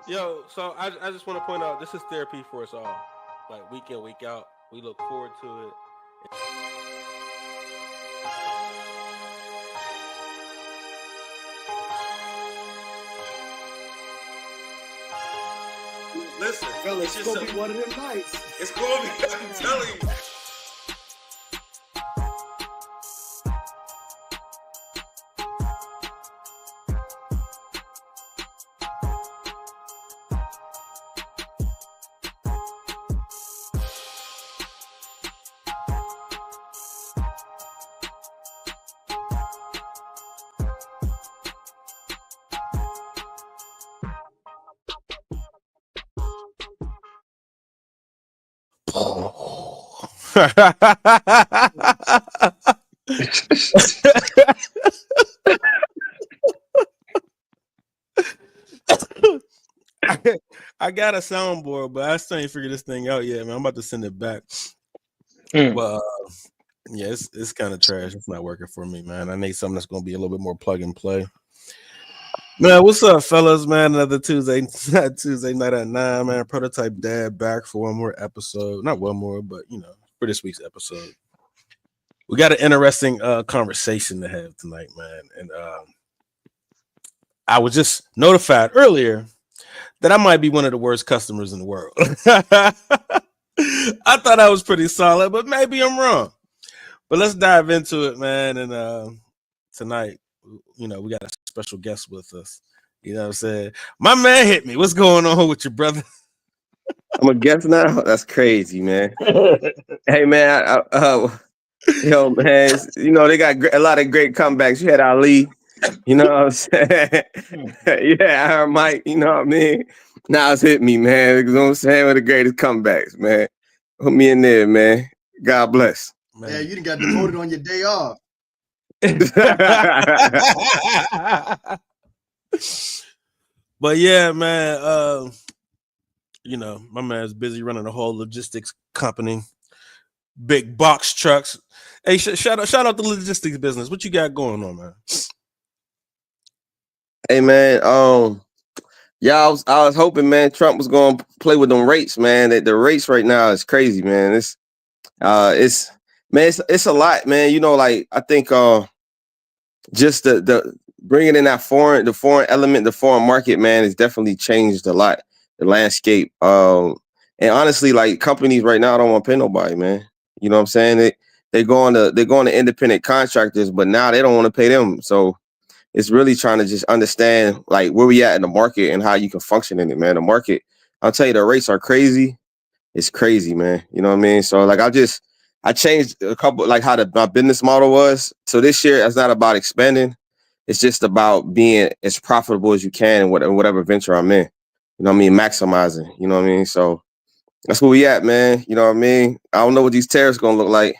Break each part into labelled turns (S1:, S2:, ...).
S1: Yo, so I just want to point out this is therapy for us all. Like week in, week out. We look forward to it.
S2: Listen,
S3: Fellas, it's gonna be one of them nights.
S2: it's gonna be. I'm telling you.
S1: I got a soundboard, but I still ain't figured this thing out yet, man. I'm about to send it back.
S4: Mm.
S1: But yeah, it's kind of trash. It's not working for me, man. I need something that's gonna be a little bit more plug and play. Man, what's up, fellas? Man, another Tuesday night at 9, man. Prototype Dad back for one more episode. Not one more, but for this week's episode. We got an interesting conversation to have tonight, man. And I was just notified earlier that I might be one of the worst customers in the world. I thought I was pretty solid, but maybe I'm wrong. But let's dive into it, man. And tonight, we got a special guest with us. You know what I'm saying? My man hit me. What's going on with your brother?
S2: I'm a guest now. That's crazy, man. Hey, man. Yo, man. They got a lot of great comebacks. You had Ali. You know what I'm saying? Yeah, I heard Mike. You know what I mean? Now it's hit me, man. You know what I'm saying? One of the greatest comebacks, man. Put me in there, man. God bless.
S3: Man, yeah, you done got demoted on your day off.
S1: But yeah, man. My man's busy running a whole logistics company, big box trucks. Hey, shout out the logistics business. What you got going on, man?
S2: Hey, man. Yeah, I was hoping, man, Trump was going to play with them rates, man. That the rates right now is crazy, man. It's a lot, man. Like I think just the bringing in that foreign element, the foreign market, man, has definitely changed a lot, the landscape. And honestly, like companies right now don't want to pay nobody, man. You know what I'm saying? They're going to independent contractors, but now they don't want to pay them. So it's really trying to just understand like where we at in the market and how you can function in it, man. The market, I'll tell you, the rates are crazy. It's crazy, man. You know what I mean? So like I changed a couple, like how my business model was. So this year it's not about expanding. It's just about being as profitable as you can in whatever venture I'm in. You know what I mean? Maximizing. You know what I mean? So that's where we at, man. You know what I mean? I don't know what these tariffs gonna look like.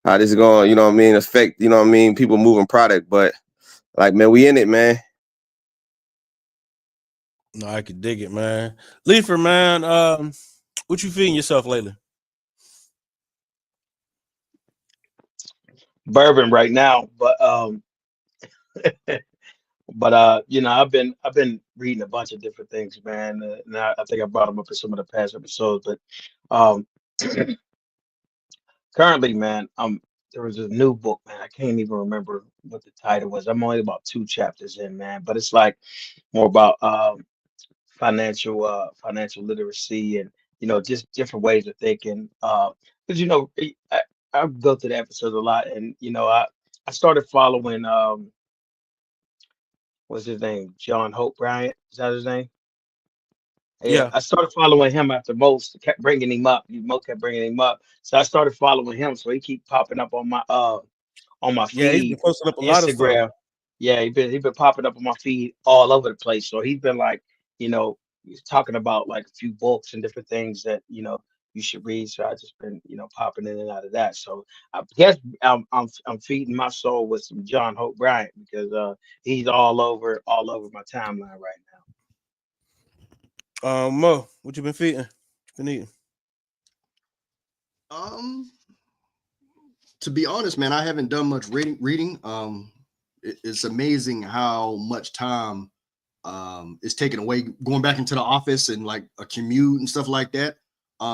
S2: How this is going, you know what I mean, affect, you know what I mean, people moving product, but like, man, we in it, man.
S1: No, I could dig it, man. Leifer, man, what you feeding yourself lately?
S4: Bourbon right now, but I've been reading a bunch of different things, man. And I think I brought them up in some of the past episodes, but um, currently, man, there was a new book, man. I can't even remember what the title was. I'm only about 2 chapters in, man, but it's like more about financial literacy and just different ways of thinking. Because I go through the episodes a lot, and I started following what's his name, John Hope Bryant, is that his name? Yeah,
S1: Yeah.
S4: I started following him after most kept bringing him up. Mo kept bringing him up, so I started following him. So he keep popping up on my
S1: Yeah, he's been
S4: feed
S1: posting up a
S4: on
S1: lot of stuff.
S4: Instagram. Yeah, he been popping up on my feed all over the place. So he's been like, he's talking about like a few books and different things that you should read. So I just been popping in and out of that. So I guess I'm feeding my soul with some John Hope Bryant because he's all over my timeline right now.
S1: Mo, what you been feeding? What you been eating?
S3: To be honest, man, I haven't done much reading. it's amazing how much time is taken away going back into the office and like a commute and stuff like that.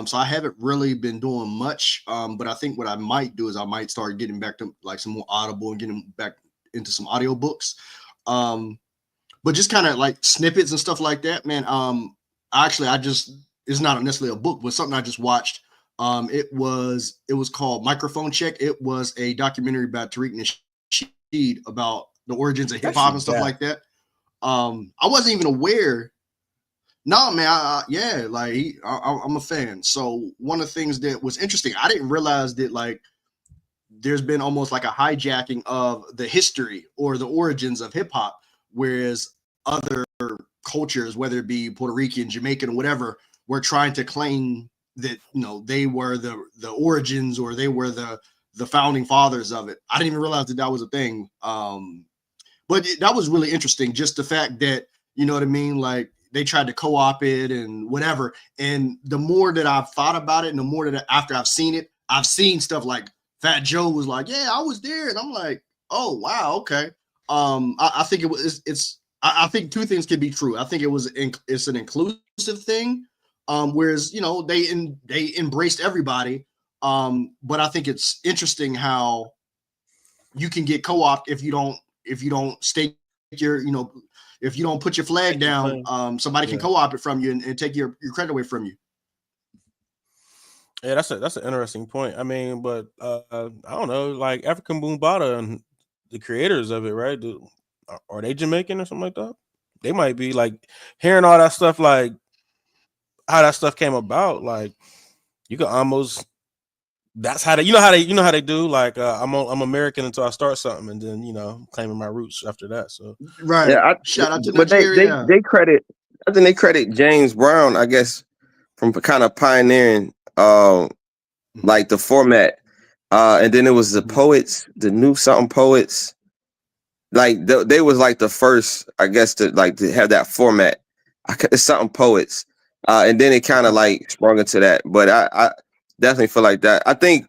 S3: So I haven't really been doing much. But I think what I might do is I might start getting back to like some more Audible and getting back into some audiobooks. Um, but just kind of like snippets and stuff like that, man. Actually, I just it's not necessarily a book, but something I just watched. It was called Microphone Check. It was a documentary about Tariq Nasheed about the origins of hip hop
S1: Actually,
S3: and stuff
S1: yeah.
S3: like that. I wasn't even aware. No, man, yeah, like I'm a fan. So one of the things that was interesting, I didn't realize that like there's been almost like a hijacking of the history or the origins of hip hop, whereas other cultures, whether it be Puerto Rican, Jamaican, or whatever, were trying to claim that they were the origins or they were the founding fathers of it. I didn't even realize that that was a thing. But that was really interesting. Just the fact that you know what I mean, like they tried to co-op it and whatever. And the more that I've thought about it, and the more that after I've seen it, I've seen stuff like Fat Joe was like, "Yeah, I was there," and I'm like, "Oh wow, okay." I think it was. I think two things can be true. I think it's an inclusive thing, whereas they embraced everybody. But I think it's interesting how you can get co-opted if you don't stake if you don't put your flag
S1: Take your
S3: down,
S1: claim.
S3: somebody can
S1: Yeah.
S3: co-opt it from you and take your credit away from you.
S1: Yeah, that's an interesting point. I mean, but I don't know, like African Boombata and the creators of it, right? Are they Jamaican or something like that? They might be like hearing all that stuff, like how that stuff came about. Like you could almost that's how they you know how they do. Like I'm American until I start something, and then claiming my roots after that. So
S3: Right.
S2: Yeah,
S3: Shout out to
S2: but they
S3: Nigeria.
S2: they credit. I think they credit James Brown, I guess, from kind of pioneering
S3: Mhm,
S2: like the format. And then it was the
S3: mhm,
S2: poets, the new something poets. Like they was like the first, I guess, to have that format. It's something poets. And then it kind of
S3: mhm,
S2: like sprung into that. But I definitely feel like that. I think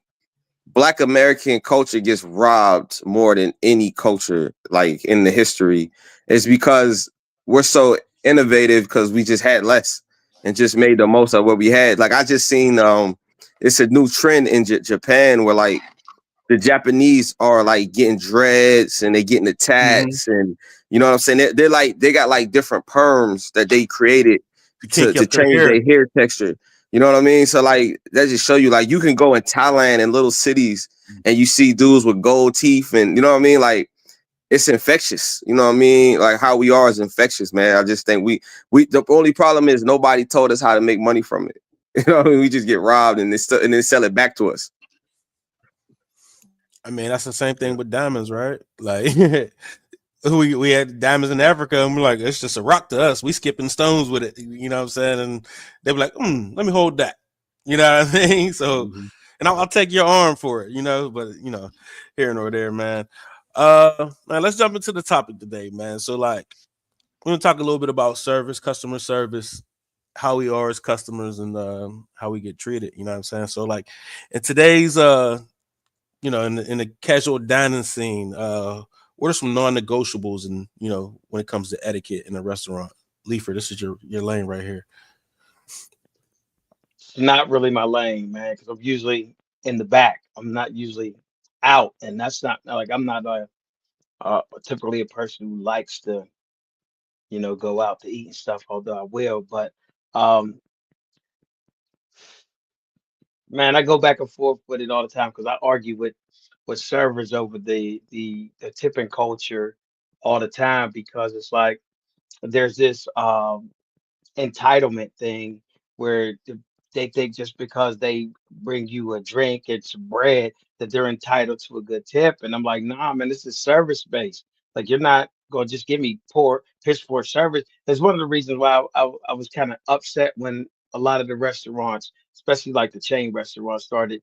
S2: Black American culture gets robbed more than any culture like in the history. Is because we're so innovative because we just had less and just made the most of what we had. Like I just seen it's a new trend in Japan where like the Japanese are like getting dreads and they getting the
S1: mhm.
S2: tats and you know what I'm saying. They're like they got like different perms that they created
S1: You
S2: to
S1: kinky up their
S2: change
S1: hair.
S2: their hair texture. You know what I mean? So like that just show you like you can go in Thailand and little cities and you see dudes with gold teeth and you know what I mean. Like it's infectious. You know what I mean? Like how we are is infectious, man. I just think we the only problem is nobody told us how to make money from it. You know what I mean? We just get robbed and then sell it back to us.
S1: I mean, that's the same thing
S3: yeah.
S1: with diamonds, right? Like we had diamonds in Africa, and we're like, it's just a rock to us. We skipping stones with it, you know what I'm saying? And they be like, let me hold that, you know what I mean? So,
S3: Mhm.
S1: and I'll take your arm for it, but here nor there, man. Man, let's jump into the topic today, man. So, like, we're gonna talk a little bit about service, customer service, how we are as customers, and how we get treated. You know what I'm saying? So, like, in today's in the casual dining scene, what are some non-negotiables and when it comes to etiquette in a restaurant? Leifer, this is your lane right here.
S4: It's not really my lane, man, because I'm usually in the back. I'm not usually out, and that's not like I'm not typically a person who likes to, go out to eat and stuff. Although I will, but um, man, I go back and forth with it all the time because I argue with servers over the tipping culture all the time because it's like there's this entitlement thing where they think just because they bring you a drink and some bread that they're entitled to a good tip. And I'm like, nah, man, this is service based. Like you're not gonna just give me poor piss poor service. That's one of the reasons why I was kind of upset when a lot of the restaurants, especially like the chain restaurants, started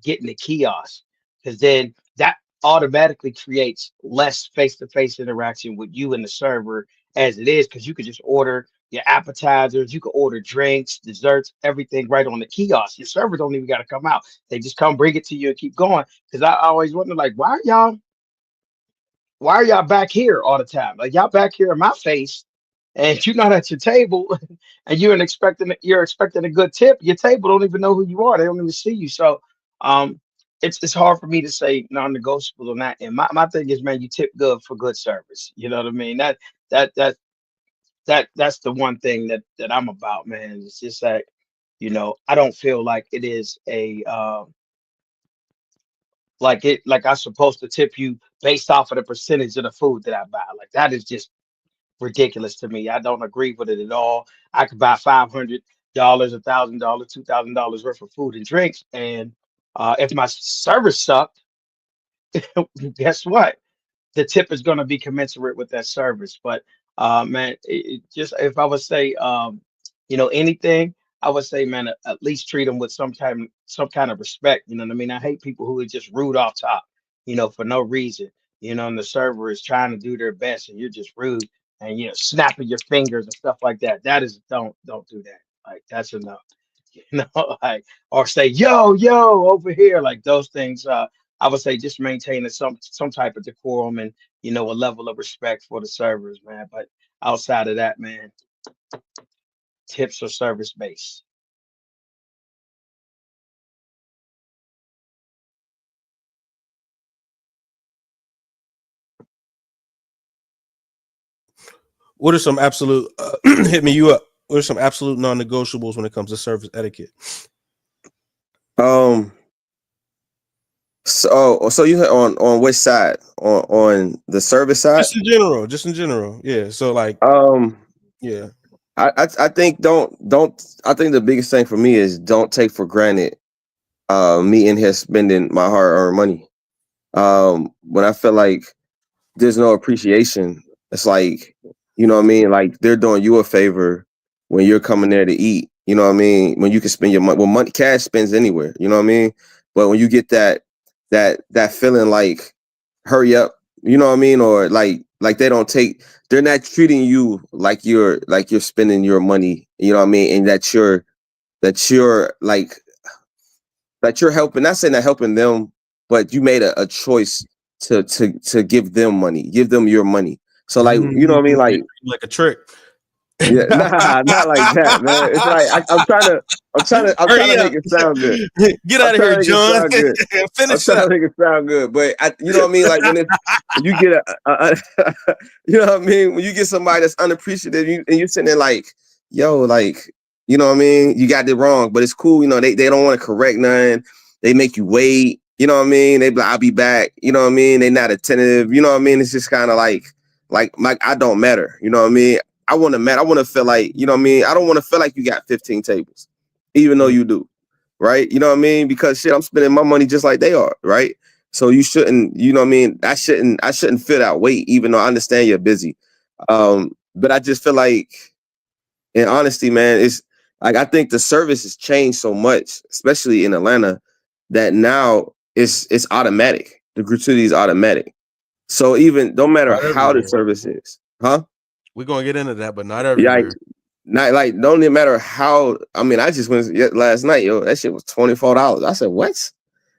S4: getting the kiosks because then that automatically creates less face-to-face interaction with you and the server as it is because you could just order your appetizers, you can order drinks, desserts, everything right on the kiosk. Your servers don't even got to come out. They just come bring it to you and keep going. Because I always wonder, like, why are y'all why are y'all back here all the time? Like y'all back here in my face, and you're not at your table, and you're expecting a good tip. Your table don't even know who you are. They don't even see you. So um, it's hard for me to say non-negotiable on that. And my thing is, man, you tip good for good service. You know what I mean? That that that's the one thing that I'm about, man. It's just that, I don't feel like it is a like I'm supposed to tip you based off of the percentage of the food that I buy. Like that is just ridiculous to me. I don't agree with it at all. I could buy $500, $1,000, $2,000 worth of food and drinks, and if my service sucked, guess what? The tip is going to be commensurate with that service. But man, it just if I would say anything, I would say, man, at least treat them with some kind of respect. You know what I mean? I hate people who are just rude off top, for no reason. And the server is trying to do their best, and you're just rude and snapping your fingers and stuff like that. That is don't do that. Like that's enough. Like, or say yo over here, like those things. I would say just maintaining some type of decorum and a level of respect for the servers, man. But outside of that, man, tips are service based.
S1: What are some absolute hit me you up? What are some absolute non-negotiables when it comes to service etiquette?
S2: Um. So you on which side? On the service side?
S1: Just in general. Yeah. So like,
S2: Um.
S1: yeah.
S2: I think don't I think the biggest thing for me is don't take for granted me in here spending my hard earned money. When I feel like there's no appreciation, it's like, you know what I mean? Like they're doing you a favor when you're coming there to eat. You know what I mean? When you can spend your money, well, money cash spends anywhere. You know what I mean? But when you get that feeling like hurry up, you know what I mean, or like they're not treating you like you're spending your money. You know what I mean? And that you're that you're helping, not saying that helping them, but you made a choice to give them money, give them your money. So like, you know what I mean?
S1: Like a trick.
S2: Yeah, nah, not like that, man. It's like I'm trying
S1: Hurry
S2: to
S1: up.
S2: make it sound good.
S1: Get
S2: I'm
S1: out of
S2: trying
S1: here,
S2: to make it
S1: John.
S2: sound good. I'm
S1: Finish
S2: trying to
S1: up.
S2: make it sound good, but you know what I mean? Like when you get you know what I mean? When you get somebody that's unappreciative, and you're sitting there like, yo, like, you know what I mean? You got it wrong, but it's cool. You know, they don't want to correct nothing. They make you wait. You know what I mean? They be like, I'll be back. You know what I mean? They not attentive. You know what I mean? It's just kind of like I don't matter. You know what I mean? I want to matter. I want to feel like, you know what I mean? I don't want to feel like you got 15 tables, even though you do, right? You know what I mean? Because shit, I'm spending my money just like they are, right? So you shouldn't, you know what I mean? I shouldn't feel that weight, even though I understand you're busy. But I just feel like, in honesty, man, it's like I think the service has changed so much, especially in Atlanta, that now it's automatic. The gratuity is automatic. So even no matter
S1: Not
S2: how the
S1: everywhere.
S2: service is, huh?
S1: We're gonna get into that, but not
S2: Yeah,
S1: everywhere.
S2: not like don't even matter how. I mean, I just went last night, yo. That shit was $24. I said, what?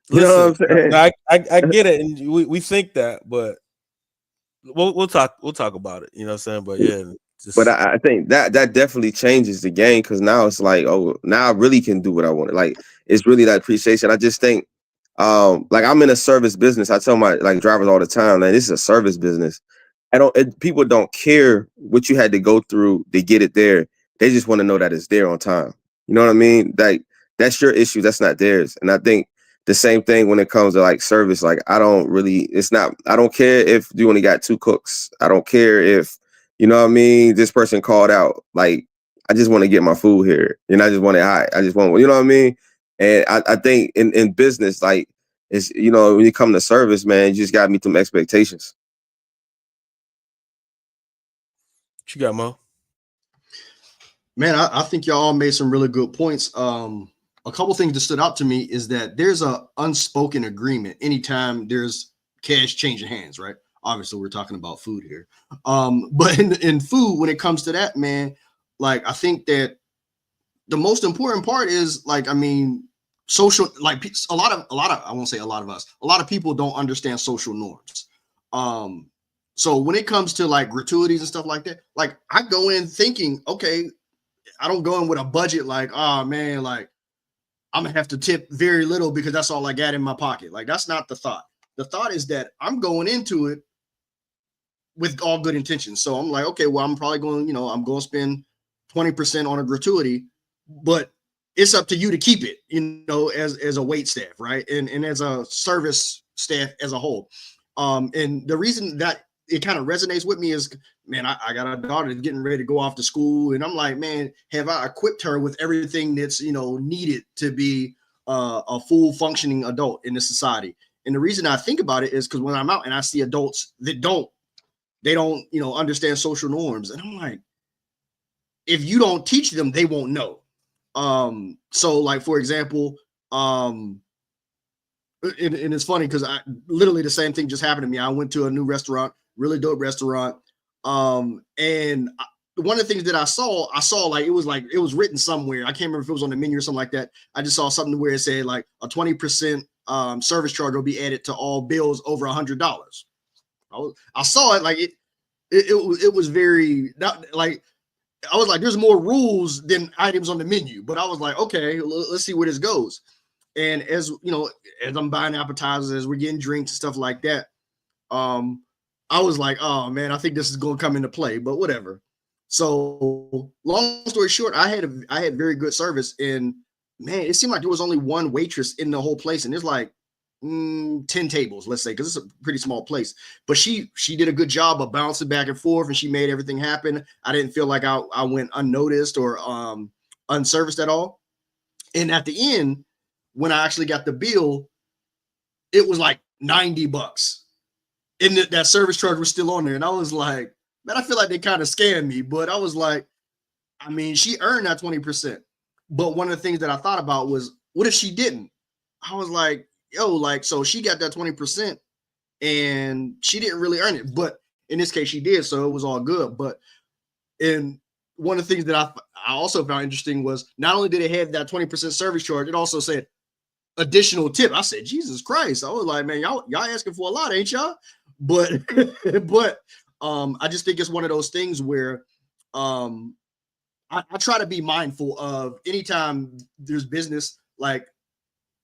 S2: You know
S1: Listen,
S2: what I'm saying?
S1: I get it, and we think that, but we'll talk about it. You know what I'm saying? But yeah,
S2: But
S1: just
S2: I think that definitely changes the game because now it's like, oh, now I really can do what I want. Like it's really that appreciation. I just think, like I'm in a service business. I tell my like drivers all the time, man, this is a service business. People don't care what you had to go through to get it there. They just want to know that it's there on time. You know what I mean? Like that's your issue. That's not theirs. And I think the same thing when it comes to like service. Like I don't care if you only got two cooks. I don't care if, you know what I mean, this person called out. Like I just want to get my food here. And I just want it hot. I just want, you know what I mean? And I think in business, like it's, when you come to service, man, you just gotta meet them expectations.
S1: what you got, Mo.
S3: Man, I think y'all all made some really good points. A couple things that stood out to me is that there's a unspoken agreement anytime there's cash changing hands, right? Obviously, we're talking about food here. But in food, when it comes to that, man, like I think that the most important part is like, I mean, social, like a lot of, I won't say a lot of us, a lot of people don't understand social norms. Um, So when it comes to like gratuities and stuff like that, like I go in thinking, okay, I don't go in with a budget like, oh man, like I'm gonna have to tip very little because that's all I got in my pocket. Like that's not the thought. The thought is that I'm going into it with all good intentions. So I'm like, okay, well, I'm probably going, I'm going to spend 20% on a gratuity, but it's up to you to keep it, as a wait staff, right? And as a service staff as a whole. And the reason that it kind of resonates with me is, man, I got a daughter that's getting ready to go off to school, and I'm like, man, have I equipped her with everything that's needed to be a full functioning adult in this society? And the reason I think about it is because when I'm out and I see adults that they don't understand social norms, and I'm like, if you don't teach them, they won't know. So like for example, and it's funny because I literally the same thing just happened to me. I went to a new restaurant, really dope restaurant, and one of the things that I saw like it was written somewhere. I can't remember if it was on the menu or something like that. I just saw something where it said like a 20% service charge will be added to all bills over $100. I saw it like it was very not like I was like, there's more rules than items on the menu, but I was like, okay, let's see where this goes. And as as I'm buying appetizers, as we're getting drinks and stuff like that, I was like, oh man, I think this is going to come into play, but whatever. So long story short, I had very good service, and man, it seemed like there was only one waitress in the whole place, and there's like 10 tables, let's say, because it's a pretty small place. But she did a good job of bouncing back and forth, and she made everything happen. I didn't feel like I went unnoticed or unserviced at all. And at the end, when I actually got the bill, it was like $90. And that service charge was still on there. And I was like, man, I feel like they kind of scammed me. But I was like, I mean, she earned that 20%. But one of the things that I thought about was, what if she didn't? I was like, yo, like, so she got that 20% and she didn't really earn it. But in this case, she did. So it was all good. But and one of the things that I also found interesting was not only did it have that 20% service charge, it also said additional tip. I said, Jesus Christ. I was like, man, y'all asking for a lot, ain't y'all? But but I just think it's one of those things where I try to be mindful of anytime there's business, like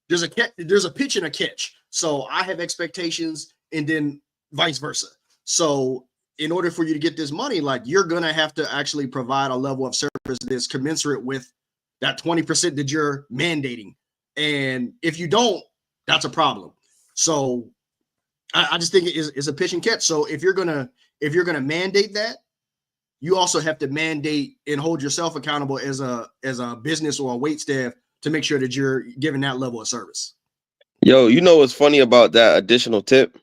S3: there's a pitch and a catch. So I have expectations and then vice versa. So in order for you to get this money, like you're gonna have to actually provide a level of service that's commensurate with that 20% that you're mandating. And if you don't, that's a problem. So I just think it's a pitch and catch. So if you're gonna mandate that, you also have to mandate and hold yourself accountable as a business or a wait staff to make sure that you're giving that level of service.
S2: Yo, you know what's funny about that additional tip?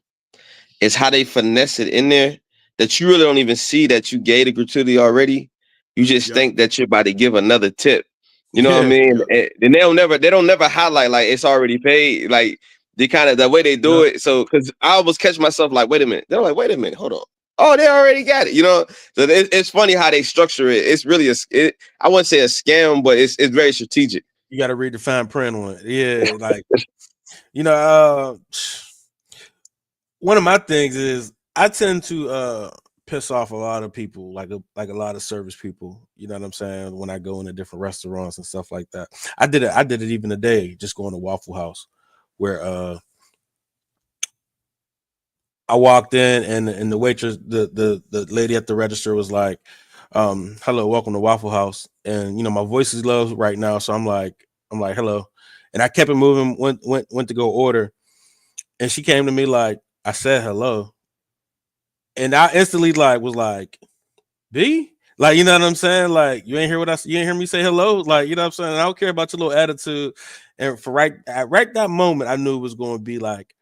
S2: It's how they finesse it in there that you really don't even see that you gave the gratuity already. You just
S3: Yep.
S2: think that you're about to give another tip. You know what I
S1: Yeah,
S2: mean?
S3: Yep.
S2: And they don't never highlight like it's already paid. Like they kind of the way they do
S3: Yep.
S2: it. So because I almost catch myself like, wait a minute. They're like, wait a minute, hold on. Oh, they already got it. You know, so it's funny how they structure it. It's really I wouldn't say a scam, but it's very strategic.
S1: you got to read the fine print on it. Yeah, like you know, uh, one of my things is I tend to piss off a lot of people, like a lot of service people. You know what I'm saying? When I go into different restaurants and stuff like that, I did it even today, just going to Waffle House, where I walked in and the waitress, the lady at the register was like, hello, welcome to Waffle House. And my voice is low right now, so I'm like, hello. And I kept it moving, went to go order. And she came to me like, I said hello. And I instantly was like, B? Like, you know what I'm saying? Like, you ain't hear me say hello? Like, you know what I'm saying? I don't care about your little attitude. And for right that moment, I knew it was going to be like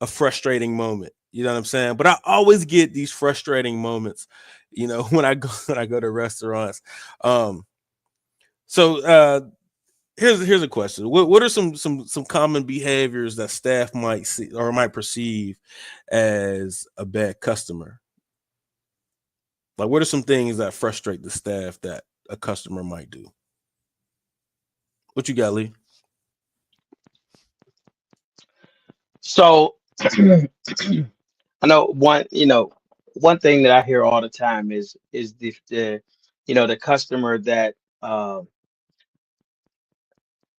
S1: a frustrating moment. You know what I'm saying? But I always get these frustrating moments, when I go to restaurants. So here's a question. What are some common behaviors that staff might see or might perceive as a bad customer? Like, what are some things that frustrate the staff that a customer might do? What you got, Lee?
S4: So I know one, one thing that I hear all the time is the the customer that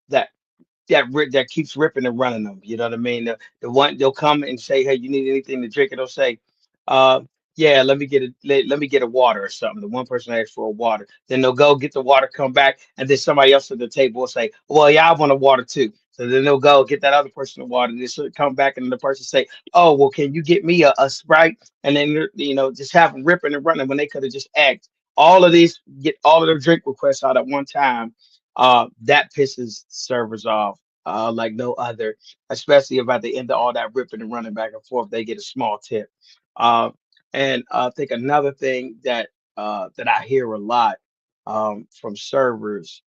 S4: that keeps ripping and running them. You know what I mean? The one they'll come and say, "Hey, you need anything to drink?" And they'll say, uh, "Yeah, let me get a water or something." The one person asks for a water, then they'll go get the water, come back, and then somebody else at the table will say, "Well, yeah, I want a water too." So then they'll go get that other person a water. They should come back, and the person say, "Oh, well, can you get me a Sprite?" And then just have them ripping and running when they could have just asked. All of these get all of their drink requests out at one time. That pisses servers off like no other, especially if at the end of all that ripping and running back and forth, they get a small tip. Uh, and I think another thing that I hear a lot from servers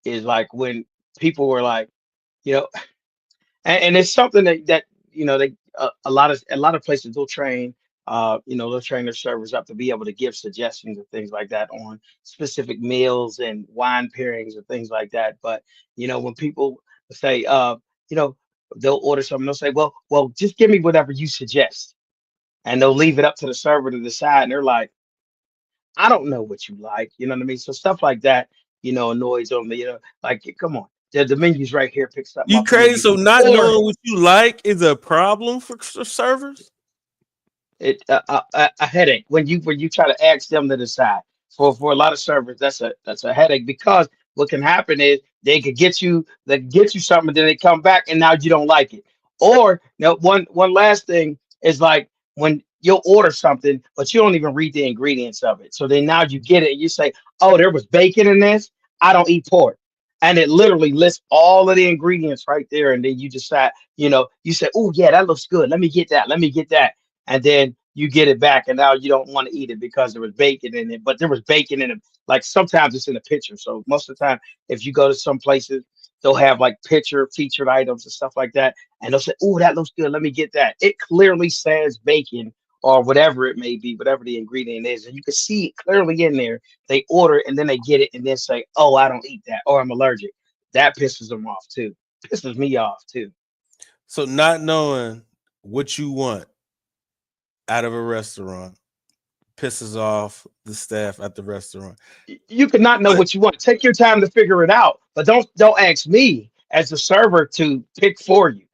S4: is like when people were like, you know, and it's something that they a lot of places will train they'll train their servers up to be able to give suggestions and things like that on specific meals and wine pairings and things like that. But when people say you know they'll order something, they'll say, well, just give me whatever you suggest, and they'll leave it up to the server to decide, and they're like, I don't know what you like. You know what I mean? So stuff like that annoys them. Like, come on, the menu's right here, pick something
S1: You
S4: off the
S1: crazy?
S4: menu.
S1: So not
S4: Or
S1: knowing what you like is a problem for servers.
S4: a headache when you try to ask them to decide. For a lot of servers, that's a headache, because what can happen is they get you something, then they come back and now you don't like it. Or one last thing is like when you'll order something but you don't even read the ingredients of it, so then now you get it and you say, oh, there was bacon in this, I don't eat pork, and it literally lists all of the ingredients right there, and then you decide, you say, oh yeah, that looks good, let me get that, and then you get it back, and now you don't want to eat it because there was bacon in it. But there was bacon in it. Like sometimes it's in a picture. So most of the time, if you go to some places, they'll have like picture featured items and stuff like that, and they'll say, "Oh, that looks good. Let me get that." It clearly says bacon or whatever it may be, whatever the ingredient is, and you can see it clearly in there. They order and then they get it and then say, "Oh, I don't eat that," or "I'm allergic." That pisses them off too. Pisses me off too.
S1: So not knowing what you want out of a restaurant pisses off the staff at the restaurant.
S4: You could not know
S1: But
S4: what you want. Take your time to figure it out, but don't ask me as the server to pick for you.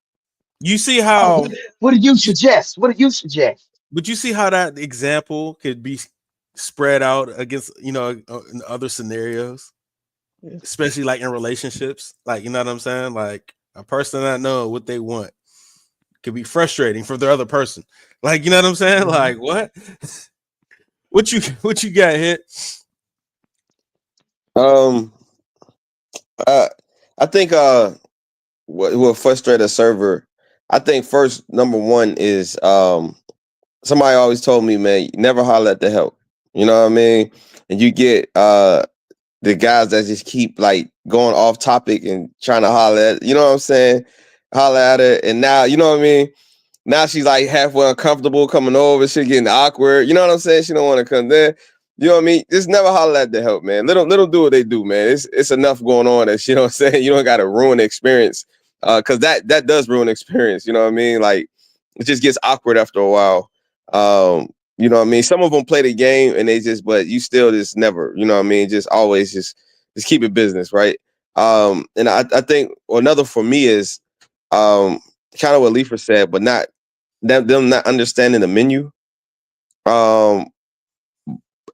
S1: you see
S4: Oh,
S1: how
S4: what do you
S1: you,
S4: suggest? What do you suggest?
S1: but you see how that example could be spread out against in other scenarios,
S4: Yeah.
S1: especially like in relationships. Like, you know what I'm saying? Like a person that know what they want could be frustrating for the other person. Like, you know what I'm saying?
S4: Mhm.
S1: Like, what? What you got hit?
S2: Um, uh, I think what will frustrate a server. I think first number one is somebody always told me, man, never holler at the help. You know what I mean? And you get the guys that just keep like going off topic and trying to holler at, you know what I'm saying? Holler at her, and now you know what I mean. Now she's like halfway uncomfortable coming over. She getting awkward. You know what I'm saying? She don't want to come there. You know what I mean? Just never holler at the help, man. Little do what they do, man. It's enough going on that you know what I'm saying. You don't got to ruin the experience, because that does ruin the experience. You know what I mean? Like it just gets awkward after a while. You know what I mean? Some of them play the game and they just, but you still just never. You know what I mean? Just always just keep it business, right? And I think another for me is um kind of what Leifer said, but not them not understanding the menu. Um,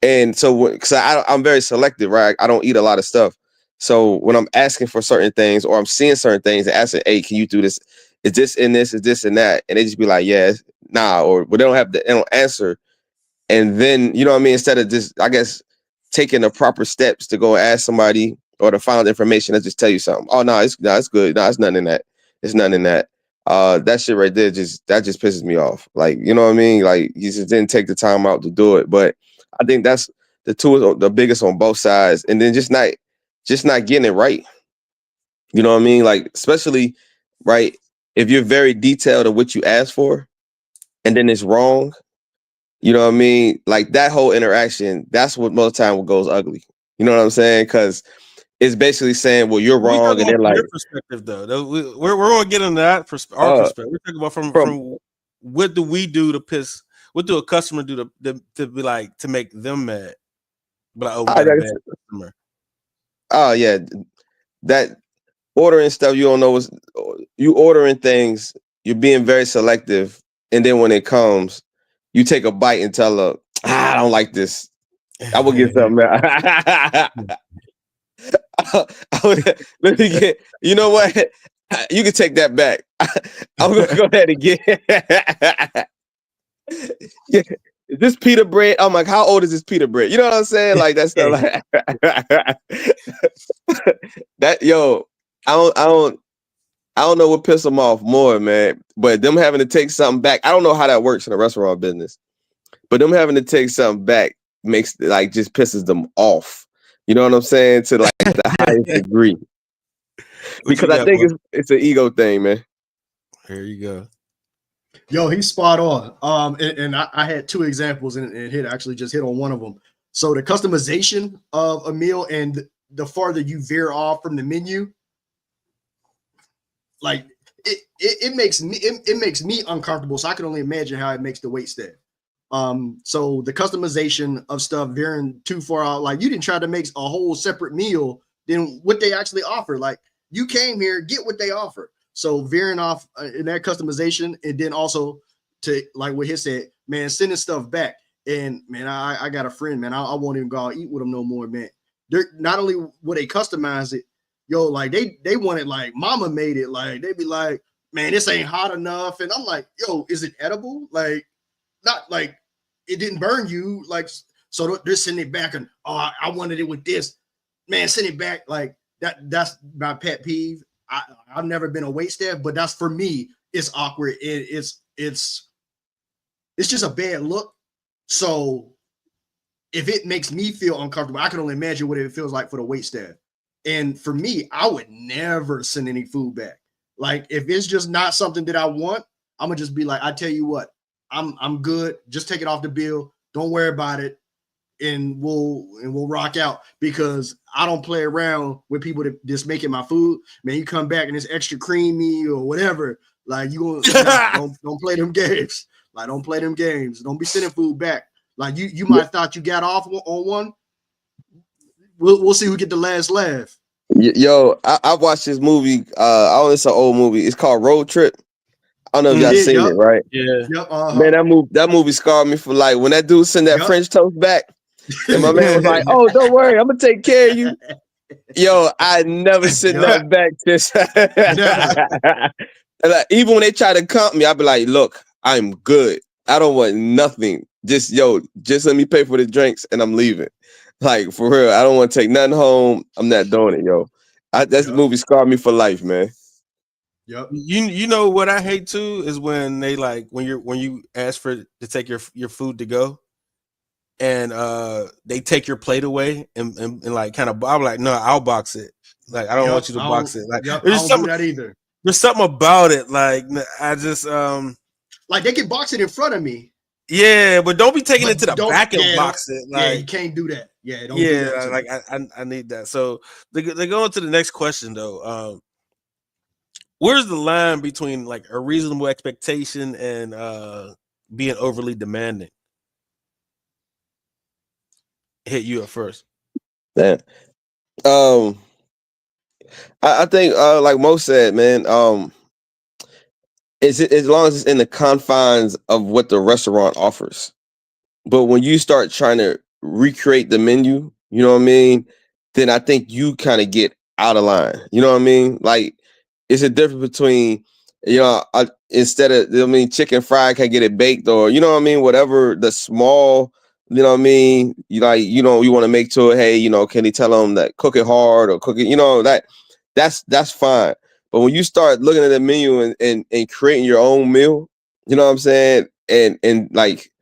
S2: and so because I'm very selective, right? I don't eat a lot of stuff. So when I'm asking for certain things or I'm seeing certain things and asking, hey, can you do this? Is this in this? Is this in that? And they just be like, yeah, nah, or but they don't answer. And then, you know what I mean? Instead of just, I guess, taking the proper steps to go ask somebody or to find information and just tell you something. Oh no, it's good. No, it's nothing in that. It's nothing in that. That shit right there just pisses me off. Like, you know what I mean? Like you just didn't take the time out to do it. But I think that's the biggest on both sides. And then just not getting it right. You know what I mean? Like, especially right, if you're very detailed in what you ask for and then it's wrong, you know what I mean? Like that whole interaction, that's what most of the time what goes ugly. You know what I'm saying? Because it's basically saying, well, you're
S1: We
S2: wrong.
S1: talking
S2: And
S1: about
S2: they're
S1: from
S2: like,
S1: your perspective though. We're going to get into that our
S2: uh,
S1: perspective. We're talking about from
S2: from,
S1: what do we do to piss what do a customer do to be like to make them mad? But like, oh, we
S2: I
S1: got a
S2: guess,
S1: bad customer.
S2: oh yeah, that ordering stuff you don't know what's you ordering things. You're being very selective, and then when it comes, you take a bite and tell her, I don't like this. I will get something. Let me get. You know what? You can take that back. I'm gonna go ahead and get. Yeah. Is this pita bread? I'm like, how old is this pita bread? You know what I'm saying? Like that stuff. Like that. Yo, I don't know what pisses them off more, man. But them having to take something back. I don't know how that works in the restaurant business. But them having to take something back makes like just pisses them off. You know what I'm saying? To like the highest degree.
S1: What you
S2: Because I
S1: got,
S2: think
S1: bro?
S2: it's an ego thing, man.
S1: Here you go.
S3: Yo, he's spot on. And I had two examples, and hit actually just hit on one of them. So the customization of a meal, and the farther you veer off from the menu, like it makes me it makes me uncomfortable. So I can only imagine how it makes the wait staff. So the customization of stuff veering too far out, like you didn't try to make a whole separate meal than what they actually offer. Like you came here, get what they offer. So veering off in that customization, and then also to like what he said, man, sending stuff back. And man, I got a friend, man. I won't even go out eat with them no more, man. They're not only will they customize it, yo, like they want it like mama made it. Like they be like, man, this ain't hot enough. And I'm like, yo, is it edible? Like, not like it didn't burn you. Like, so they're sending it back and I wanted it with this. Man, send it back. Like that's my pet peeve. I've never been a wait staff, but that's for me. It's awkward. It's just a bad look. So if it makes me feel uncomfortable, I can only imagine what it feels like for the wait staff. And for me, I would never send any food back. Like if it's just not something that I want, I'm gonna just be like, I tell you what, I'm good. Just take it off the bill. Don't worry about it. And we'll rock out, because I don't play around with people that just making my food. Man, you come back and it's extra creamy or whatever. Like you gonna don't play them games. Like don't play them games. Don't be sending food back. Like you might have thought you got off on one. We'll see who get the last laugh.
S2: Yo, I watched this movie. It's an old movie. It's called Road Trip. I don't know if y'all
S3: Yeah,
S2: seen
S3: yep,
S2: it, right?
S1: Yeah.
S3: yep,
S2: Man, that movie scarred me for life. When that dude sent that
S3: Yep.
S2: French toast back, and my man was like, "Oh, don't worry, I'm gonna take care of you." Yo, I never sent
S3: Yep.
S2: nothing back. Just like, even when they try to comp me, I'll be like, "Look, I'm good. I don't want nothing. Just let me pay for the drinks, and I'm leaving." Like for real, I don't want to take nothing home. I'm not doing it, yo. That movie scarred me for life, man.
S3: Yep.
S1: You know what I hate too is when they like when you ask for to take your food to go, and they take your plate away and like kind of I'm like, no, I'll box it. Like I don't want you to box it. Like
S3: I
S1: there's
S3: don't do
S1: something
S3: that either.
S1: there's something about it. Like I just
S3: Like they can box it in front of me,
S1: yeah, but don't be taking it to
S3: but
S1: the back and box it.
S3: yeah, you
S1: Like
S3: can't do that. Yeah, don't do
S1: yeah,
S3: that to
S1: like
S3: me.
S1: I need that. So they go into the next question though. Where's the line between like a reasonable expectation and being overly demanding? Hit you up first.
S2: Man. I think like Mo said, man, as long as it's in the confines of what the restaurant offers. But when you start trying to recreate the menu, you know what I mean? Then I think you kind of get out of line. You know what I mean? Like it's a difference between, instead of, chicken fried, can get it baked, or, you know what I mean? Whatever the small, you know what I mean? You want to make to it, hey, can you tell them that cook it hard or cook it, that's fine. But when you start looking at the menu and creating your own meal, you know what I'm saying? And like,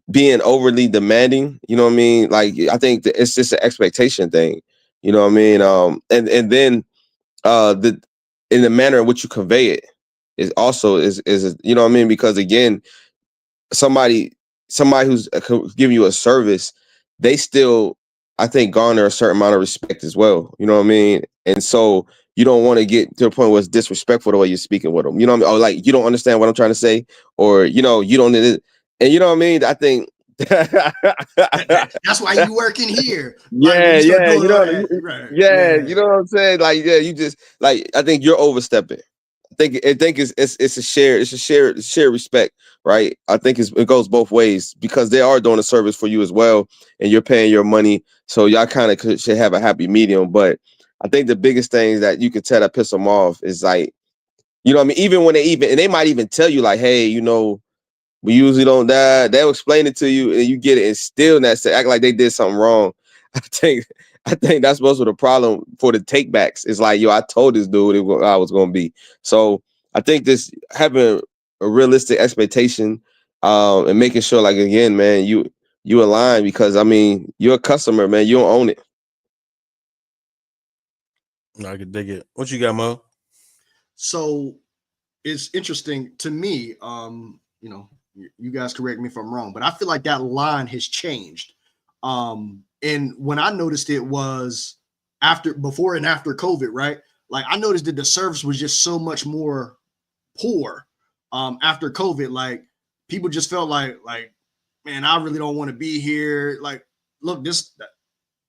S2: being overly demanding, you know what I mean? Like I think that it's just an expectation thing, you know what I mean? And then the in the manner in which you convey it is also is you know what I mean? Because again, somebody who's giving you a service, they still, I think, garner a certain amount of respect as well. You know what I mean? And so you don't want to get to a point where it's disrespectful the way you're speaking with them. You know what I mean? Or like you don't understand what I'm trying to say, or you don't. And you know what I mean? I think
S3: That's why you working here. Like when
S2: yeah,
S3: you start
S2: yeah,
S3: doing all that, right?
S2: yeah,
S3: Yeah.
S2: you know what I'm saying? Like, yeah, you just like I think you're overstepping. I think it's a shared respect, right? I think it goes both ways because they are doing a service for you as well, and you're paying your money, so y'all kind of should have a happy medium. But I think the biggest thing that you could tell that piss them off is like, you know what I mean? Even when they might even tell you like, hey, we usually don't die. They'll explain it to you, and you get it, and still not say act like they did something wrong. I think I think that's most of the problem for the takebacks. It's like, yo, I told this dude I was going to be. So I think this having a realistic expectation, and making sure, like again, man, you align because I mean you're a customer, man. You don't own it.
S1: I could dig it. What you got, Mo?
S3: So it's interesting to me. You guys correct me if I'm wrong, but I feel like that line has changed. And when I noticed it was before and after COVID, right? Like I noticed that the service was just so much more poor after COVID. Like people just felt like, man, I really don't want to be here. Like, look,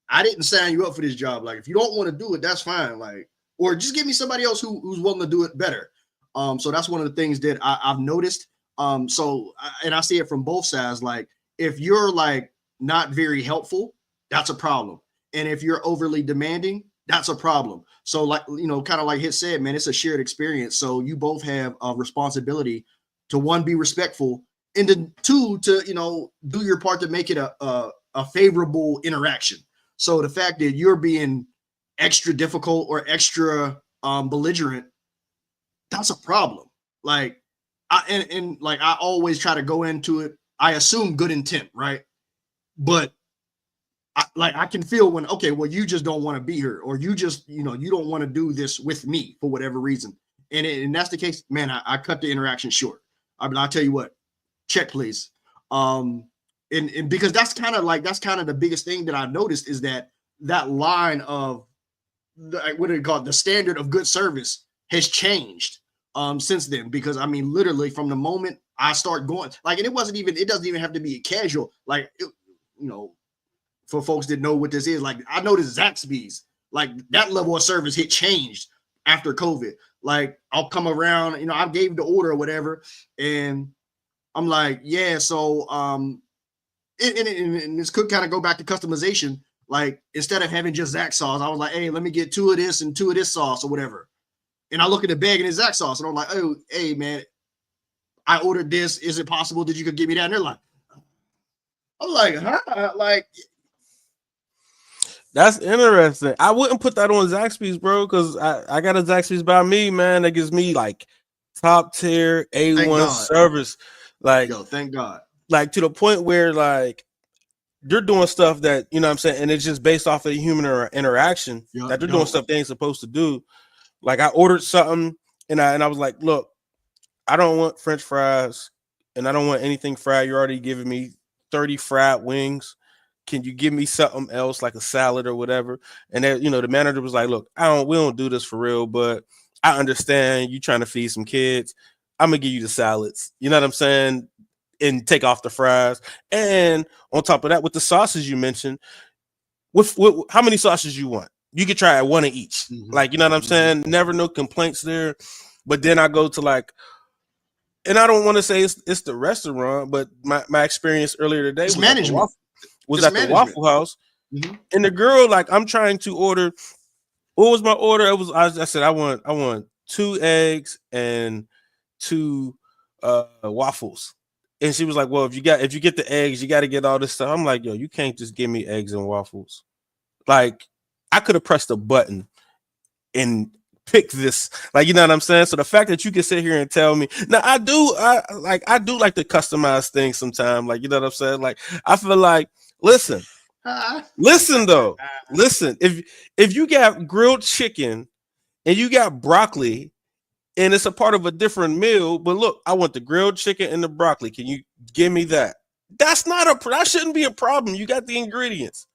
S3: I didn't sign you up for this job. Like, if you don't want to do it, that's fine. Like, or just give me somebody else who's willing to do it better. So that's one of the things that I've noticed. And I see it from both sides. Like, if you're like not very helpful, that's a problem. And if you're overly demanding, that's a problem. So, like, kind of like Hit said, man, it's a shared experience. So you both have a responsibility to one, be respectful, and then two, to do your part to make it a favorable interaction. So the fact that you're being extra difficult or extra belligerent, that's a problem. Like and like I always try to go into it. I assume good intent, right? But I can feel when, okay, well, you just don't want to be here, or you just you don't want to do this with me for whatever reason. And that's the case, man. I cut the interaction short. I'll tell you what, check please. And because that's kind of the biggest thing that I've noticed is that line of what do they call it? The standard of good service has changed since then. Because I mean, literally from the moment I start going, like, and it doesn't even have to be casual. Like, for folks that know what this is, like I noticed Zaxby's, like that level of service hit changed after COVID. Like I'll come around, I gave the order or whatever, and I'm like, yeah, so and this could kind of go back to customization. Like instead of having just Zax sauce, I was like, hey, let me get 2 of this and 2 of this sauce or whatever. And I look at the bag and it's Zax sauce, and I'm like, oh, hey man, I ordered this. Is it possible that you could give me that? And they're like, I'm like, huh? Like,
S1: That's interesting. I wouldn't put that on Zaxby's, bro, because I got a Zaxby's by me, man. That gives me like top tier
S3: thank
S1: A1
S3: God.
S1: service, like
S3: Yo, thank God.
S1: like to the point where like they're doing stuff that you know what I'm saying, and it's just based off of the human interaction that they're doing
S3: Yo,
S1: stuff they ain't supposed to do. Like I ordered something and I was like, look, I don't want French fries and I don't want anything fried. You're already giving me 30 fried wings. Can you give me something else like a salad or whatever? And then, the manager was like, look, we don't do this for real, but I understand you trying to feed some kids. I'm gonna give you the salads. You know what I'm saying? And take off the fries. And on top of that, with the sauces you mentioned, with how many sauces you want? You could try one of each.
S3: mm-hmm.
S1: Like, you know what I'm saying? Never no complaints there. But then I go to like, and I don't want to say it's the restaurant, but my experience earlier today
S3: It's
S1: was
S3: management.
S1: at the Waffle House.
S3: Mm-hmm.
S1: And the girl, like, I'm trying to order. What was my order? It was I said I want 2 eggs and 2 waffles. And she was like, well, if you get the eggs, you got to get all this stuff. I'm like, yo, you can't just give me eggs and waffles. Like, I could have pressed a button and pick this, like, you know what I'm saying? So the fact that you can sit here and tell me, now I do like to customize things sometimes, like, you know what I'm saying? Like, I feel like, listen though, listen, if you got grilled chicken and you got broccoli and it's a part of a different meal, but look, I want the grilled chicken and the broccoli, can you give me that? That shouldn't be a problem. You got the ingredients.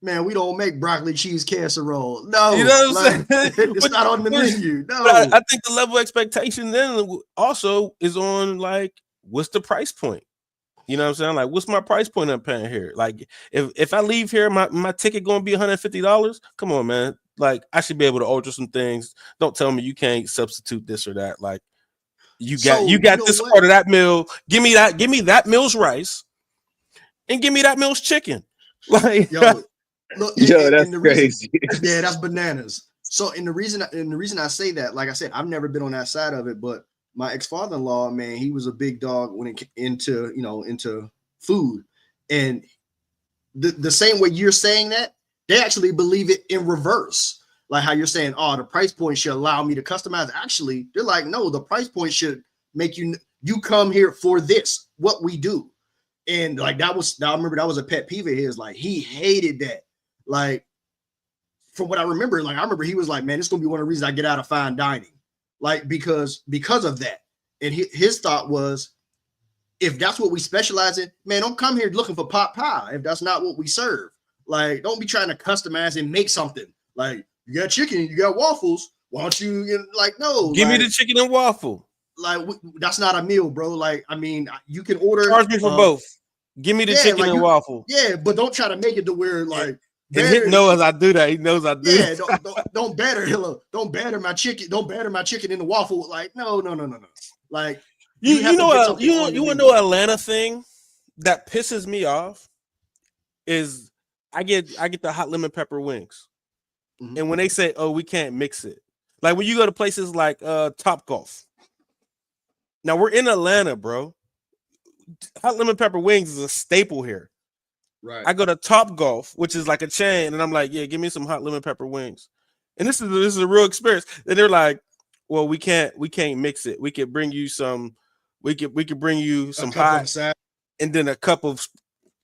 S3: Man, we don't make broccoli cheese casserole. No,
S1: you know what I'm saying?
S3: It's not on the menu. No,
S1: but I think the level of expectation then also is on like, what's the price point? You know what I'm saying? Like, what's my price point I'm paying here? Like, if I leave here, my ticket gonna be $150. Come on, man. Like, I should be able to alter some things. Don't tell me you can't substitute this or that. Like, you
S3: So you
S1: got
S3: know
S1: this
S3: what?
S1: part of that meal. Give me that meal's rice and give me that meal's chicken. Like,
S3: Yo, look,
S2: Yo, that's
S3: and the reason,
S2: crazy.
S3: yeah, that's bananas. So, and the reason I say that, like I said, I've never been on that side of it, but my ex father in law, man, he was a big dog when it into into food, and the same way you're saying that, they actually believe it in reverse. Like how you're saying, oh, the price point should allow me to customize. Actually, they're like, no, the price point should make you come here for this, what we do. And like I remember that was a pet peeve of his. Like he hated that. Like from what I remember, like I remember he was like, man, it's gonna be one of the reasons I get out of fine dining. Like because of that. And his thought was, if that's what we specialize in, man, don't come here looking for pot pie if that's not what we serve. Like, don't be trying to customize and make something. Like, you got chicken, you got waffles. Why don't you like no?
S1: give me
S3: like,
S1: the chicken and waffle.
S3: like that's not a meal, bro. Like, I mean, you can order.
S1: Charge me for both. Give me the
S3: Yeah,
S1: chicken
S3: like
S1: and waffle.
S3: yeah, but don't try to make it to where like
S1: And Hit knows I do that. He knows I do.
S3: yeah,
S1: That.
S3: don't batter don't batter my chicken. Don't batter my chicken in the waffle. Like, no. Like, you
S1: You
S3: have to
S1: know
S3: put
S1: what
S3: something on
S1: you
S3: your
S1: want to
S3: menu.
S1: know Atlanta thing that pisses me off is I get the hot lemon pepper wings.
S3: Mhm.
S1: And when they say, "Oh, we can't mix it," like when you go to places like Top Golf. Now we're in Atlanta, bro. Hot lemon pepper wings is a staple here.
S3: Right.
S1: I go to Top Golf, which is like a chain, and I'm like, "Yeah, give me some hot lemon pepper wings." And this is a real experience. And they're like, "Well, we can't mix it. We could bring you some. We could bring you
S3: A
S1: some
S3: couple
S1: hot
S3: of sad.
S1: and then a cup of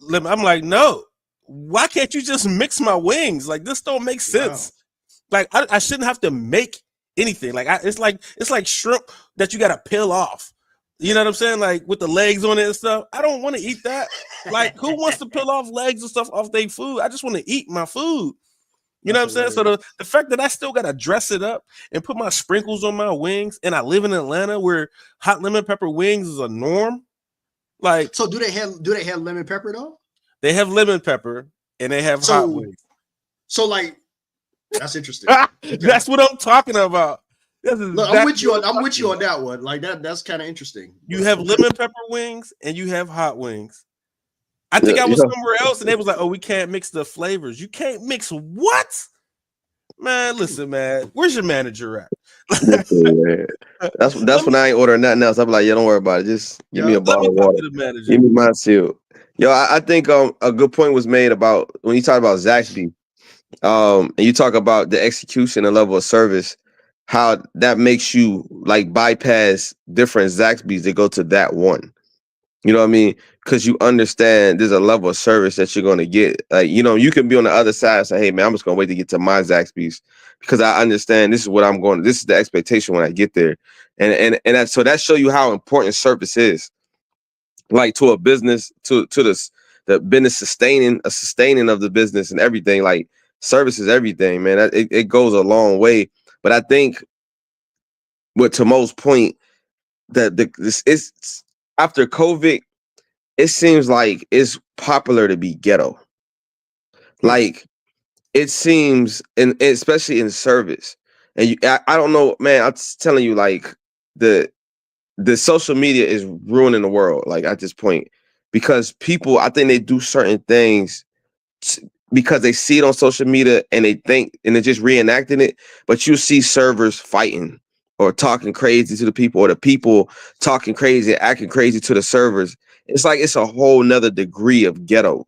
S1: lemon." I'm like, "No, why can't you just mix my wings? Like this don't make
S3: Wow.
S1: sense." Like I shouldn't have to make anything. Like it's like shrimp that you got to peel off. You know what I'm saying? Like with the legs on it and stuff. I don't want to eat that. Like who wants to peel off legs and stuff off their food? I just want to eat my food. You know
S3: That's
S1: what I'm saying? So
S3: hilarious.
S1: the fact that I still gotta dress it up and put my sprinkles on my wings, and I live in Atlanta where hot lemon pepper wings is a norm. Like
S3: So do they have lemon pepper though?
S1: they have lemon pepper and they have hot
S3: So
S1: wings.
S3: like that's interesting. Okay.
S1: That's what I'm talking about. That's
S3: Look, I'm with
S1: exactly
S3: you
S1: what
S3: on
S1: I'm
S3: I'm with
S1: talking
S3: you on
S1: about.
S3: that one. Like that's kind of interesting.
S1: You
S3: But
S1: have
S3: okay.
S1: lemon pepper wings and you have hot wings. I think
S2: Yeah,
S1: I was
S2: yeah.
S1: somewhere else and they was like, "Oh, we can't mix the flavors." You can't mix what? Man, listen, man. Where's your manager at?
S2: Listen, man. That's
S1: let
S2: when
S1: me
S2: I ain't ordering nothing else. I'm like, yeah, don't worry about it. Just give me
S3: Yeah.
S2: a
S1: let me
S2: bottle of
S1: talk
S2: water.
S1: to the
S2: Give
S1: manager.
S2: me my seal. Yo, I think a good point was made about when you talk about Zaxby. And you talk about the execution and level of service, how that makes you like bypass different Zaxby's to go to that one. You know what I mean? Because you understand there's a level of service that you're going to get. Like, you know, you can be on the other side and say, hey, man, I'm just going to wait to get to my Zaxby's because I understand this is what I'm going. This is the expectation when I get there. And so that show you how important service is, like to a business, to the business sustaining of the business and everything. Like service is everything, man. It goes a long way. But I think, what to most point, that this is after COVID, it seems like it's popular to be ghetto.
S3: Hmm.
S2: Like it seems, and especially in service. And I don't know, man. I'm just telling you, like the the social media is ruining the world. Like at this point, because people, I think they do certain things because they see it on social media and they think and they're just reenacting it. But you see servers fighting or talking crazy to the people, or the people talking crazy, acting crazy to the servers. It's like it's a whole nother degree of ghetto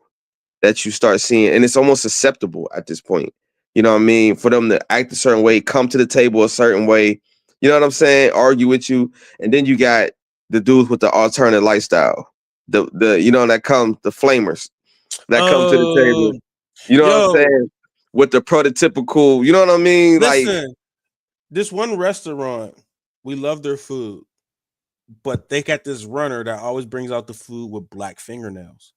S2: that you start seeing, and it's almost acceptable at this point. You know what I mean? For them to act a certain way, come to the table a certain way. You know what I'm saying? Argue with you, and then you got the dudes with the alternative lifestyle. The you know that come the flamers that come to the table.
S1: Oh,
S2: You know what I'm
S1: yo,
S2: saying? With the prototypical, you know what I mean? Like,
S1: listen. This one restaurant, we love their food, but they got this runner that always brings out the food with black fingernails.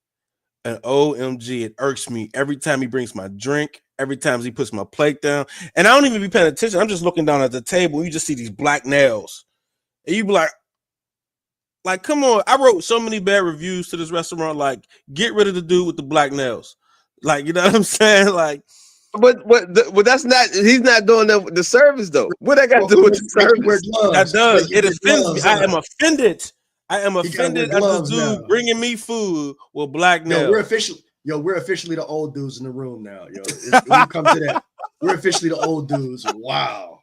S1: And OMG, it irks me every time he brings my drink, every time he puts my plate down. And I don't even be paying attention. I'm just looking down at the table. You just see these black nails. And you be like, Like, come on. I wrote so many bad reviews to this restaurant. Like, get rid of the dude with the black nails. Like, you know what I'm saying? Like,
S2: But that's not. He's not doing the service though. What I got
S3: Well,
S2: to do with the
S3: make you wear
S2: service?
S1: that
S3: gloves.
S1: does.
S3: Make you
S1: It
S3: wear
S1: offends me.
S3: gloves,
S1: I am
S3: huh?
S1: offended. I am
S3: He got to wear
S1: offended at this
S3: gloves
S1: dude
S3: now.
S1: bringing me food with black
S3: Yo,
S1: nails.
S3: we're officially the old dudes in the room now. Yo, we've come to that. We're officially the old dudes. Wow.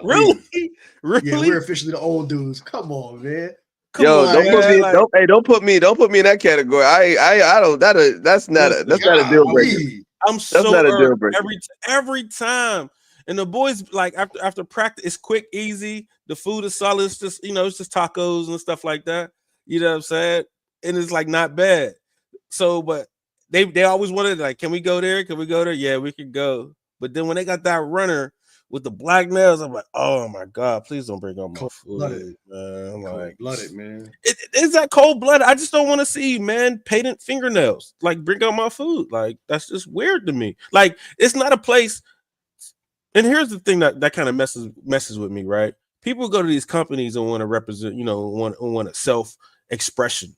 S1: Really?
S3: Golly. Yeah,
S1: Really?
S3: we're officially the old dudes. Come on, man.
S1: Come
S2: Yo,
S1: on,
S2: don't
S3: Like,
S2: put
S1: man.
S2: me.
S1: Like,
S2: don't put me in that category. I don't. That's
S1: listen,
S2: not a deal breaker.
S3: golly.
S1: I'm
S2: That's
S1: so
S2: not a
S1: irked
S2: deal breaker.
S1: every time. And the boys like after practice, it's quick, easy. The food is solid. It's just it's just tacos and stuff like that. You know what I'm saying? And it's like not bad. So, but they always wanted like, can we go there? Can we go there? Yeah, we could go. But then when they got that runner with the black nails, I'm like, oh my god, please don't bring on my
S3: Cold blooded.
S1: food, man. I'm
S3: Cold
S1: like,
S3: blooded, man.
S1: is that cold blooded? I just don't want to see man painted fingernails. Like, bring out my food. Like, that's just weird to me. Like, it's not a place. And here's the thing that kind of messes with me, right? People go to these companies and want to represent, want a self expression.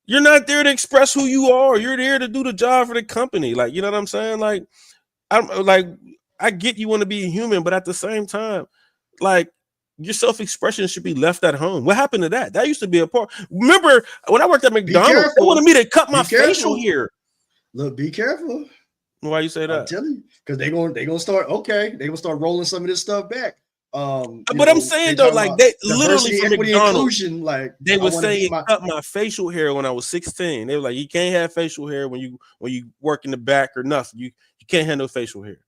S1: You're not there to express who you are. You're there to do the job for the company. Like, you know what I'm saying? Like, I'm like, I get you want to be human, but at the same time, like, your self-expression should be left at home. What happened to that? That used to be a part. Remember when I worked at
S3: Be
S1: McDonald's, they wanted
S3: careful.
S1: me to cut my
S3: Be
S1: facial
S3: careful.
S1: hair.
S3: Look, be careful.
S1: Why you say
S3: I'm
S1: that?
S3: telling you, because they gonna start. Okay, they gonna start rolling some of this stuff back.
S1: But I'm
S3: They
S1: saying though,
S3: talking
S1: like
S3: about
S1: they literally
S3: diversity,
S1: for
S3: equity,
S1: McDonald's,
S3: inclusion. Like,
S1: they
S3: I
S1: were
S3: want to be
S1: saying
S3: my.
S1: cut my facial hair when I was 16. They were like, you can't have facial hair when you work in the back or nothing. You can't have no facial hair.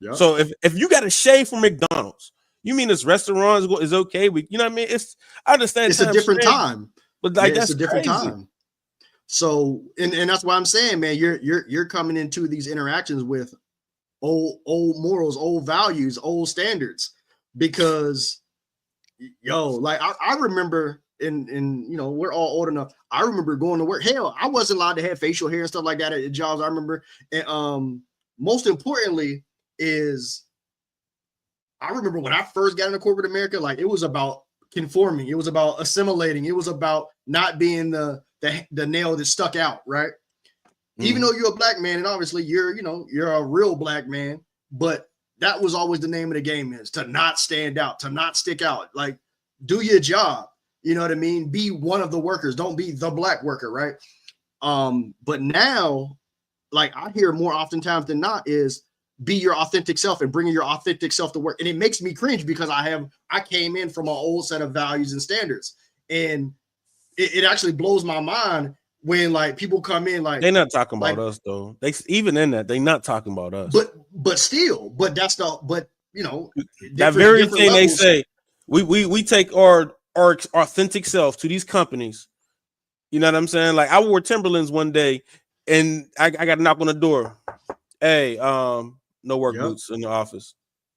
S3: Yeah,
S1: So if you got a shave from McDonald's, you mean this restaurant is okay? You know what I mean? I understand
S3: it's a
S1: times
S3: different
S1: change,
S3: time.
S1: but
S3: Yeah,
S1: like
S3: it's a
S1: that's
S3: different
S1: crazy.
S3: time. So, and that's why I'm saying, man, you're coming into these interactions with old morals, old values, old standards, because like I remember in we're all old enough. I remember going to work. Hell, I wasn't allowed to have facial hair and stuff like that at jobs. I remember, and most importantly is I remember when I first got into corporate America, like it was about conforming, it was about assimilating, it was about not being the nail that stuck out, right? Even though you're a black man, and obviously you're a real black man, but that was always the name of the game, is to not stand out, to not stick out. Like, do your job. You know what I mean? Be one of the workers. Don't be the black worker, right? But now, like I hear more oftentimes than not is be your authentic self and bringing your authentic self to work. And it makes me cringe because I came in from an old set of values and standards. And it actually blows my mind when like people come in
S1: They're not talking
S3: like
S1: about us though. They even in that they're not talking about us.
S3: but still, but that's the but
S1: That very
S3: different
S1: thing they
S3: levels.
S1: say, we take our authentic self to these companies. You know what I'm saying? Like I wore Timberlands one day, and I got a knock on the door. Hey, no work
S3: Yep.
S1: boots in the office.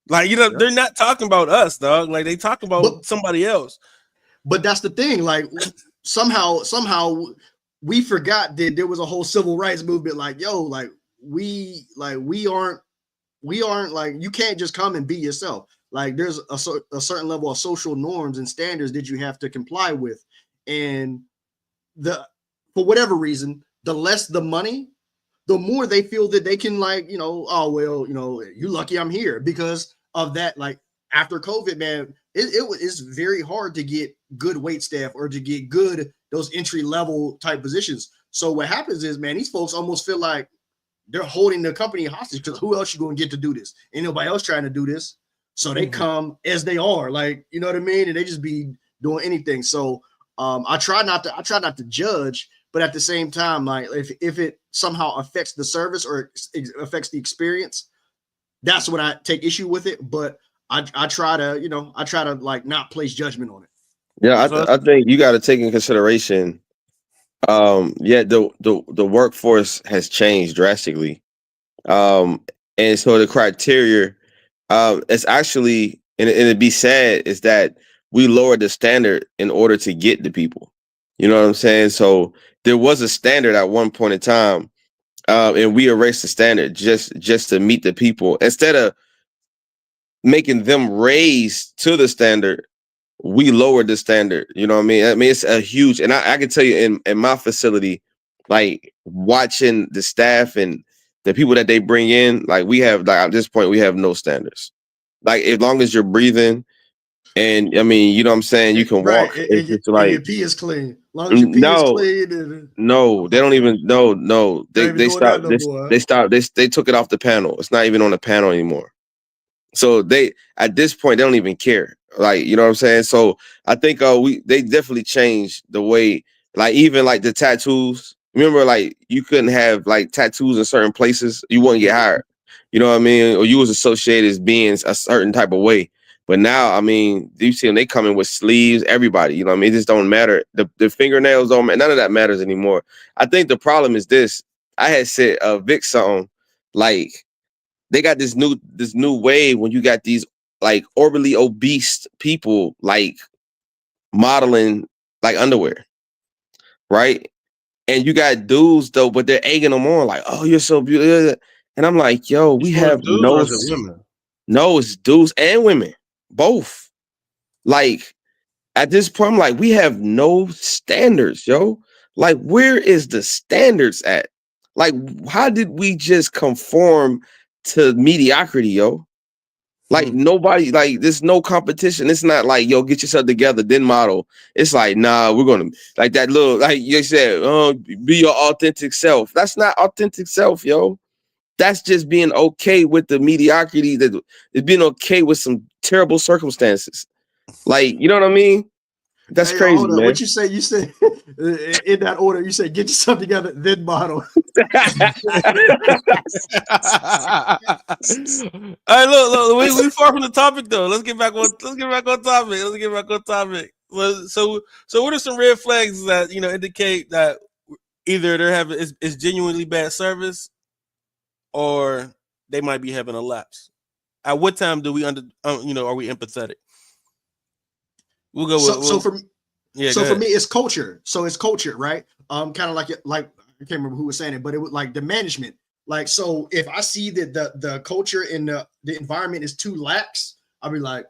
S1: Like
S3: Yep.
S1: they're not talking about us, dog. Like they talk about
S3: But
S1: somebody else.
S3: But that's the thing. Like somehow we forgot that there was a whole civil rights movement. Like we aren't like you can't just come and be yourself. Like there's a certain level of social norms and standards that you have to comply with, and for whatever reason, the less the money, the more they feel that they can oh well, you lucky I'm here because of that. Like after COVID, man, it's very hard to get good wait staff or to get those entry level type positions. So what happens is, man, these folks almost feel like they're holding the company hostage because who else you going to get to do this? Ain't nobody else trying to do this. So they come as they are, like, you know what I mean? And they just be doing anything. So I try not to judge, but at the same time, like if it somehow affects the service or affects the experience, that's when I take issue with it. But I try to like not place judgment on it.
S2: Yeah, I think you got to take in consideration. The workforce has changed drastically. And so the criteria, it's actually, and it'd be sad, is that we lowered the standard in order to get the people. You know what I'm saying? So there was a standard at one point in time, and we erased the standard just to meet the people instead of making them raise to the standard. we lowered the standard. You know what I mean? I mean, it's a huge, and I can tell you in my facility, like watching the staff and the people that they bring in, like we have, like at this point, we have no standards. Like as long as you're breathing, and I mean, you know what I'm saying, you can
S3: Right,
S2: walk. It's just
S3: and your
S2: like
S3: pee is clean. As long as your pee is
S2: no,
S3: clean, and
S2: no, they don't even no.
S3: not
S2: They
S3: even
S2: they
S3: doing that
S2: stopped
S3: no
S2: this.
S3: more.
S2: They stopped this. They took it off the panel. It's not even on the panel anymore. So they at this point they don't even care. Like, you know what I'm saying? So I think they definitely changed the way, like even like the tattoos. Remember, like you couldn't have like tattoos in certain places, you wouldn't get hired. You know what I mean? Or you was associated as being a certain type of way. But now, I mean, you see them, they come in with sleeves, everybody, you know what I mean? It just don't matter. The fingernails don't matter. None of that matters anymore. I think the problem is this. I had said Vic something like they got this new wave when you got these like orbitly obese people like modeling like underwear, right? And you got dudes though, but they're egging them on like, "Oh, you're so beautiful." And I'm like, "Yo,
S1: You
S2: we
S1: sure it's
S2: have
S1: dudes or is it women?
S2: no, it's dudes and women, both." Like at this point, I'm like, we have no standards, yo. Like, where is the standards at? Like, how did we just conform to mediocrity, yo? Like nobody, like there's no competition. It's not like, yo, get yourself together, then model. It's like, nah, we're gonna like that little, like you said, be your authentic self. That's not authentic self, yo. That's just being okay with the mediocrity, that is being okay with some terrible circumstances. Like, you know what I mean? That's
S3: Hey, yo,
S2: crazy,
S3: hold on.
S2: man.
S3: What you say? You said in that order. You said get yourself together, then model.
S1: All right, look, we far from the topic though. Let's get back on. Let's get back on topic. Let's get back on topic. So what are some red flags that indicate that either they're having is genuinely bad service, or they might be having a lapse? At what time do we are we empathetic? We'll go with
S3: So for
S1: yeah.
S3: So
S1: Go
S3: for
S1: ahead.
S3: me, it's culture. So it's culture, right? Kind of like I can't remember who was saying it, but it was like the management. Like, so if I see that the culture and the environment is too lax, I'll be like,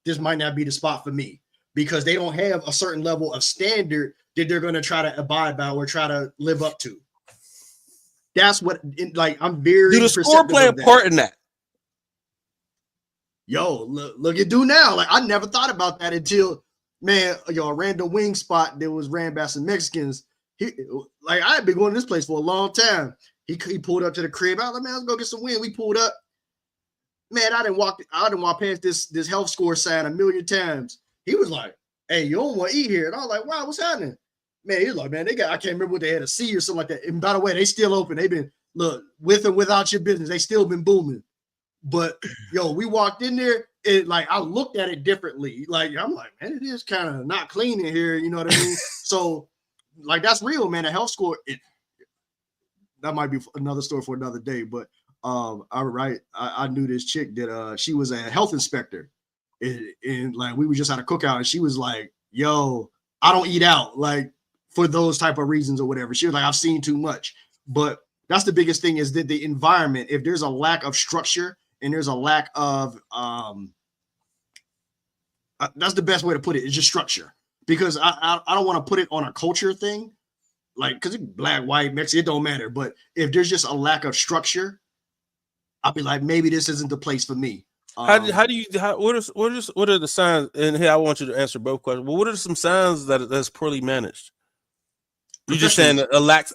S3: this might not be the spot for me, because they don't have a certain level of standard that they're going to try to abide by or try to live up to. That's what, like, I'm very
S1: Do the score
S3: perceptive
S1: play a
S3: of that.
S1: part in that?
S3: Yo, look at do now. Like, I never thought about that until, man, a random wing spot that was ran by some Mexicans. Like, I had been going to this place for a long time. He pulled up to the crib. I was like, man, let's go get some wing. We pulled up. Man, I didn't walk past this health score sign a million times. He was like, hey, you don't want to eat here. And I was like, wow, what's happening? Man, he was like, man, I can't remember what they had, a C or something like that. And by the way, they still open. They've been, look, with and without your business, they still been booming. But yo, we walked in there, it like I looked at it differently. Like, I'm like, man, it is kind of not clean in here, you know what I mean? So, like, that's real, man. A health score, that might be another story for another day. But I knew this chick that she was a health inspector, and like we were just at a cookout, and she was like, yo, I don't eat out, like, for those type of reasons or whatever. She was like, I've seen too much. But that's the biggest thing, is that the environment, if there's a lack of structure and there's a lack of that's the best way to put it, is just structure. Because I don't want to put it on a culture thing, like, because black, white, Mexican, it don't matter. But if there's just a lack of structure, I'll be like, maybe this isn't the place for me.
S1: What are the signs? And here, I want you to answer both questions. Well, what are some signs that's poorly managed? You're just saying a lax,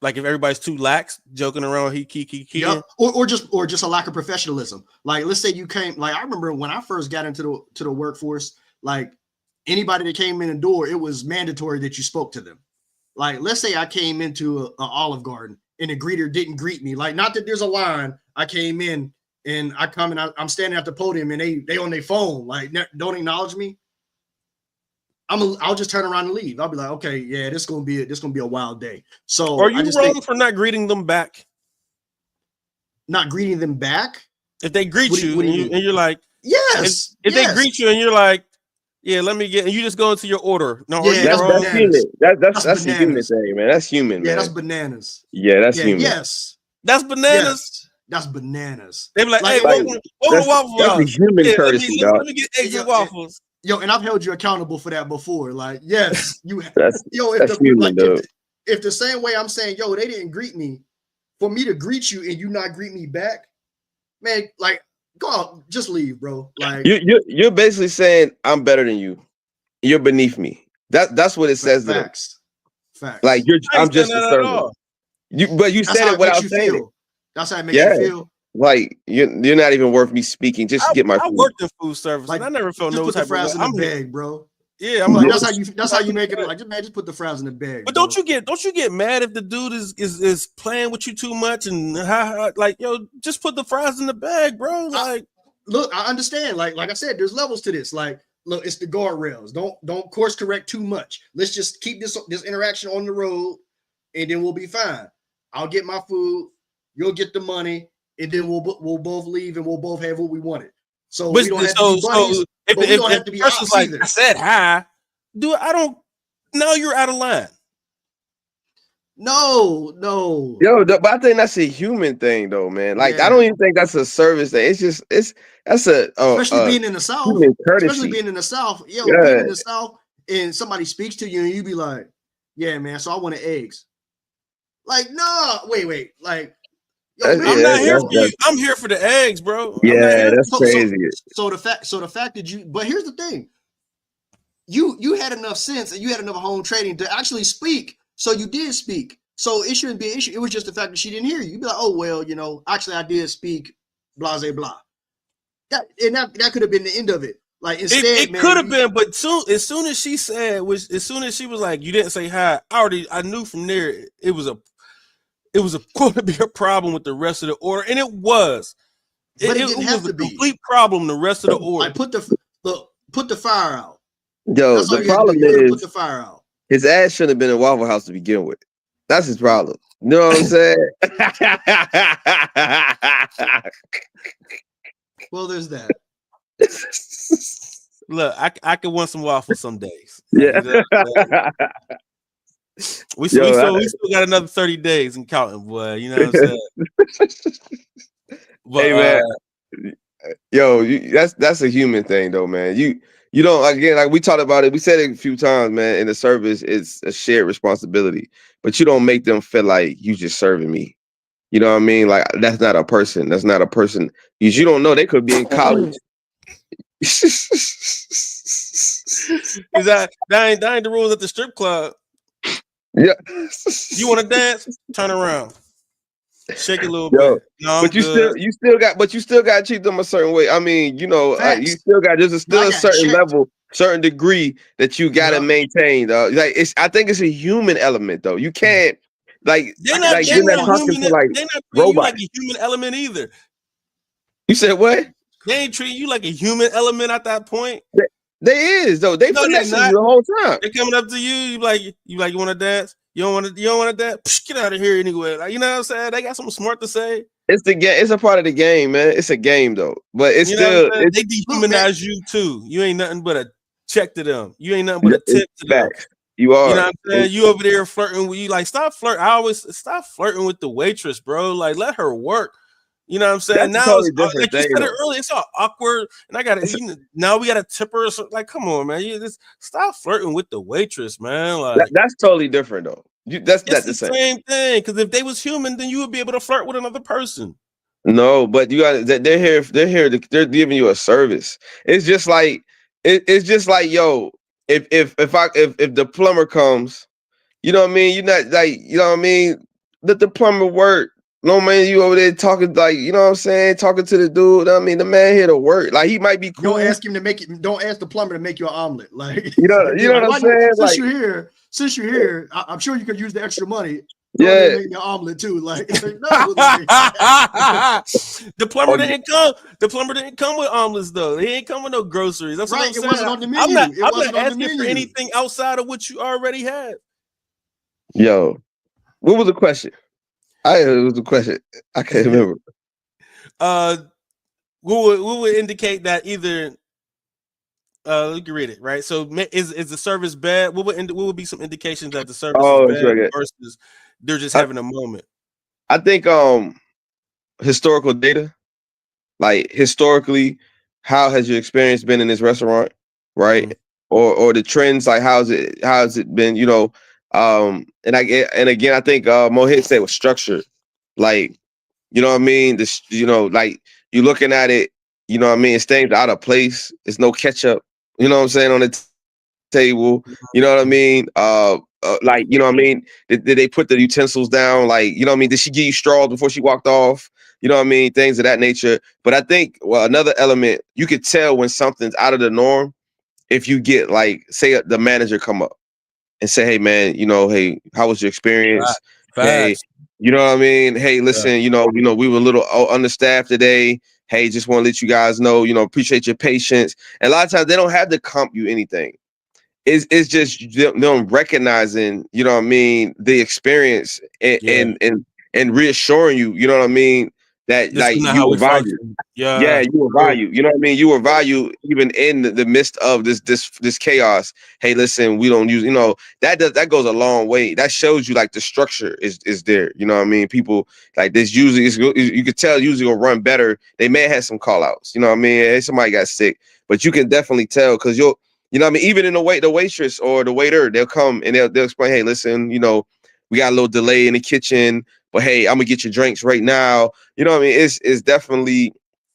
S1: like if everybody's too lax, joking around,
S3: Yep. Or just a lack of professionalism. Like, let's say you came, like, I remember when I first got into the workforce, like, anybody that came in the door, it was mandatory that you spoke to them. Like, let's say I came into an Olive Garden and the greeter didn't greet me. Like, not that there's a line. I came in and I come and I'm standing at the podium and they on their phone, like, don't acknowledge me. I'll just turn around and leave. I'll be like, okay, yeah, this gonna be a wild day. So
S1: are you wrong for not greeting them back?
S3: Not greeting them back?
S1: If they greet you and you're like,
S3: yes.
S1: If they greet you and you're like, yeah, let me get, and you just go into your order. No,
S3: yeah,
S2: that's human. That's a human thing, man. That's human.
S3: Yeah,
S2: man.
S3: that's bananas.
S2: Yeah, that's human.
S3: Yes,
S1: that's bananas.
S3: Yes. That's bananas.
S1: They be like, hey,
S2: that's
S1: welcome to Waffle
S2: that's a
S1: House.
S2: human courtesy,
S1: let
S2: dog.
S1: me get eggs and waffles.
S3: Yo, and I've held you accountable for that before. Like, yes, you.
S2: That's
S3: Yo, if
S2: that's
S3: the
S2: human,
S3: like,
S2: dude.
S3: if the same way I'm saying, yo, they didn't greet me, for me to greet you and you not greet me back, man, like, go out, just leave, bro. Like,
S2: You're basically saying I'm better than you. You're beneath me. That's what it says to them.
S3: facts,
S2: Like
S3: facts.
S2: you're
S1: I
S2: I'm
S1: ain't saying
S2: just a
S1: that at
S2: servant.
S1: all.
S2: But you
S3: That's
S2: said
S3: how
S2: it
S3: it makes
S2: without
S3: you
S2: saying it.
S3: feel. That's how it makes
S2: Yeah.
S3: you feel.
S2: Like you're not even worth me speaking just to
S1: I,
S2: get my
S1: I
S2: food.
S1: worked in food service,
S3: Like,
S1: and I never felt
S3: just
S1: no
S3: put the
S1: type of way.
S3: fries in the
S1: I'm here.
S3: bag, bro.
S1: Yeah, I'm a
S3: Like,
S1: little.
S3: that's how you make it. Like, man, just put the fries in the bag,
S1: But
S3: bro.
S1: don't you get mad if the dude is playing with you too much and like yo, just put the fries in the bag, bro. Like
S3: Look, I understand. Like I said, there's levels to this. Like, look, it's the guardrails. Don't course correct too much. Let's just keep this interaction on the road, and then we'll be fine. I'll get my food, you'll get the money, and then we'll both leave and we'll both have what we wanted. So
S1: but
S3: we don't have to be buddies, but we don't
S1: if
S3: have to
S1: the
S3: be
S1: person's
S3: ops
S1: like
S3: either.
S1: I said hi, dude, I don't. Now you're out of line.
S3: No.
S2: Yo, but I think that's a human thing, though, man. Like I
S3: Yeah.
S2: don't even think that's a service thing. It's that's
S3: Especially
S2: a
S3: being in the South.
S2: human
S3: Especially
S2: courtesy.
S3: being in the South. Yo, being
S2: Yeah,
S3: in the South and somebody speaks to you and you be like, yeah, man, so I wanted eggs. Like, no, wait. Like, yo,
S1: I'm
S3: man.
S1: not here
S2: that's
S1: for you. I'm here for the eggs, bro. I'm not
S2: yeah,
S1: here.
S2: that's
S3: So, so,
S2: crazy.
S3: so the fact that you, but here's the thing, you had enough sense and you had enough home trading to actually speak. So you did speak. So it shouldn't be an issue. It was just the fact that she didn't hear you. You'd be like, oh well, actually I did speak, blah blah blah. That could have been the end of it. Like instead,
S1: It could have
S3: man,
S1: been, but as soon as she said, as soon as she was like, you didn't say hi, I knew from there it was going to be a problem with the rest of the order, and it was.
S3: but it
S1: It
S3: didn't
S1: was
S3: have
S1: a
S3: to be.
S1: complete problem the rest of the order.
S3: Like put the fire out.
S2: Yo,
S3: That's all
S2: the
S3: you had to do.
S2: problem
S3: You could have put
S2: is
S3: the fire out.
S2: his ass shouldn't have been in Waffle House to begin with. That's his problem. You know what I'm saying?
S3: Well, there's that.
S1: Look, I could want some waffles some days.
S2: Yeah.
S1: We
S2: Yo,
S1: still got another 30 days and counting, boy. You know what I'm saying? But
S2: hey man, yo, that's a human thing though, man. You don't, again, like we talked about it. We said it a few times, man. In the service, it's a shared responsibility, but you don't make them feel like you just serving me. You know what I mean? Like that's not a person. That's not a person. Because you don't know, they could be in college.
S1: is that ain't the rules at the strip club?
S2: Yeah.
S1: You want to dance? Turn around, shake a little
S2: Yo,
S1: bit. No, I'm
S2: but
S1: good.
S2: you still got to treat them a certain way. I mean, you
S3: Facts.
S2: still got there's
S3: But
S2: still
S3: I
S2: a
S3: got
S2: certain
S3: checked.
S2: level, certain degree that you got to
S3: Yep.
S2: maintain. Like I think it's a human element though. You can't like
S1: They're
S3: got
S1: not
S2: you're
S3: checked
S2: not
S3: once.
S2: talking to like
S1: they're not treating you like
S2: robots.
S1: a human element either.
S2: You said what?
S1: They ain't treating you like a human element at that point.
S2: They is though. They
S1: No, they're
S2: finessing
S1: not.
S2: you the whole time.
S1: They're coming up to you. You want to dance? You don't want to dance? Psh, get out of here anyway. Like, you know what I'm saying? They got something smart to say.
S2: It's the game. It's a part of the game, man. It's a game though, but it's
S1: You know what I'm
S2: still
S1: saying? They
S3: Look, man.
S1: dehumanize you too. You ain't nothing but a check to them. You ain't nothing but a tip to them.
S2: facts. You
S1: You know
S2: are.
S1: what I'm saying? You over there flirting with you. Like, stop flirting. I always stop flirting with the waitress, bro. Like, let her work. You know what I'm saying?
S2: That's a
S1: Now
S2: totally
S1: it's
S2: different
S1: like you
S2: thing
S1: said it
S2: though.
S1: earlier, it's all awkward. And I gotta now we gotta tip her. Like, come on, man. You just stop flirting with the waitress, man. Like,
S2: That's totally different though. That's
S1: it's
S2: not
S1: the
S2: the same.
S1: same thing. Because if they was human, then you would be able to flirt with another person.
S2: No, but you got they're here. They're giving you a service. It's just like it's just like yo. If the plumber comes, you know what I mean. You're not like you know what I mean. Let the plumber work. No man, you over there talking like you know what I'm saying. Talking to the dude. I mean, the man here to work. Like he might be cool.
S3: Don't ask him to make it. Don't ask the plumber to make you an omelet. Like
S2: You know
S3: like,
S2: what I'm
S3: why you
S2: saying. Like
S3: since you're here, I'm sure you could use the extra money. Go
S2: yeah.
S3: ahead and make me an omelet too. Like no, like,
S1: The plumber
S2: Oh,
S1: didn't come. The plumber didn't come with omelets though. He ain't come with no groceries. That's what
S3: right.
S1: I'm
S3: It
S1: saying.
S3: wasn't on the
S1: I'm
S3: menu.
S1: not.
S3: It
S1: I'm not
S3: wasn't on the
S1: asking for
S3: menu.
S1: anything outside of what you already had.
S2: Yo, what was the question? It was the question. I can't remember.
S1: What would indicate that either? We can read it right. So is the service bad? What would be some indications that the service is
S2: Oh, that's
S1: bad
S2: right.
S1: versus they're just
S2: I,
S1: having a moment?
S2: I think historical data, like historically, how has your experience been in this restaurant? right? Or the trends, like how's it been, and again, I think Mohit said was structure. Like, you know what I mean? This, like you looking at it, you know what I mean? It's things out of place. It's no ketchup, you know what I'm saying, on the table. You know what I mean? Like, you know what I mean? Did they put the utensils down? Like, you know what I mean? Did she give you straws before she walked off? You know what I mean? Things of that nature. But I think, well, another element, you could tell when something's out of the norm if you get, like, say the manager come up and say, hey man, hey, how was your experience? Hey,
S1: Facts.
S2: you know what I mean? Hey,
S1: Yeah.
S2: listen, we were a little understaffed today. Hey, just want to let you guys know, appreciate your patience. And a lot of times they don't have to comp you anything. It's just them recognizing, you know what I mean, the experience and
S1: Yeah.
S2: and reassuring you, you know what I mean, that
S1: This
S2: like
S1: is not
S2: you
S1: how we
S2: were valued.
S1: function.
S2: Yeah,
S1: Yeah.
S2: you were
S1: True.
S2: value. You know what I mean? You were value even in the midst of this chaos. Hey, listen, we don't use, that goes a long way. That shows you like the structure is there. You know what I mean? People like this usually you could tell usually will run better. They may have some call outs. You know what I mean? Hey, somebody got sick, but you can definitely tell because you know what I mean? Even in the waitress or the waiter, they'll come and they'll explain, hey, listen, we got a little delay in the kitchen, but hey, I'm gonna get your drinks right now. You know what I mean? It's definitely,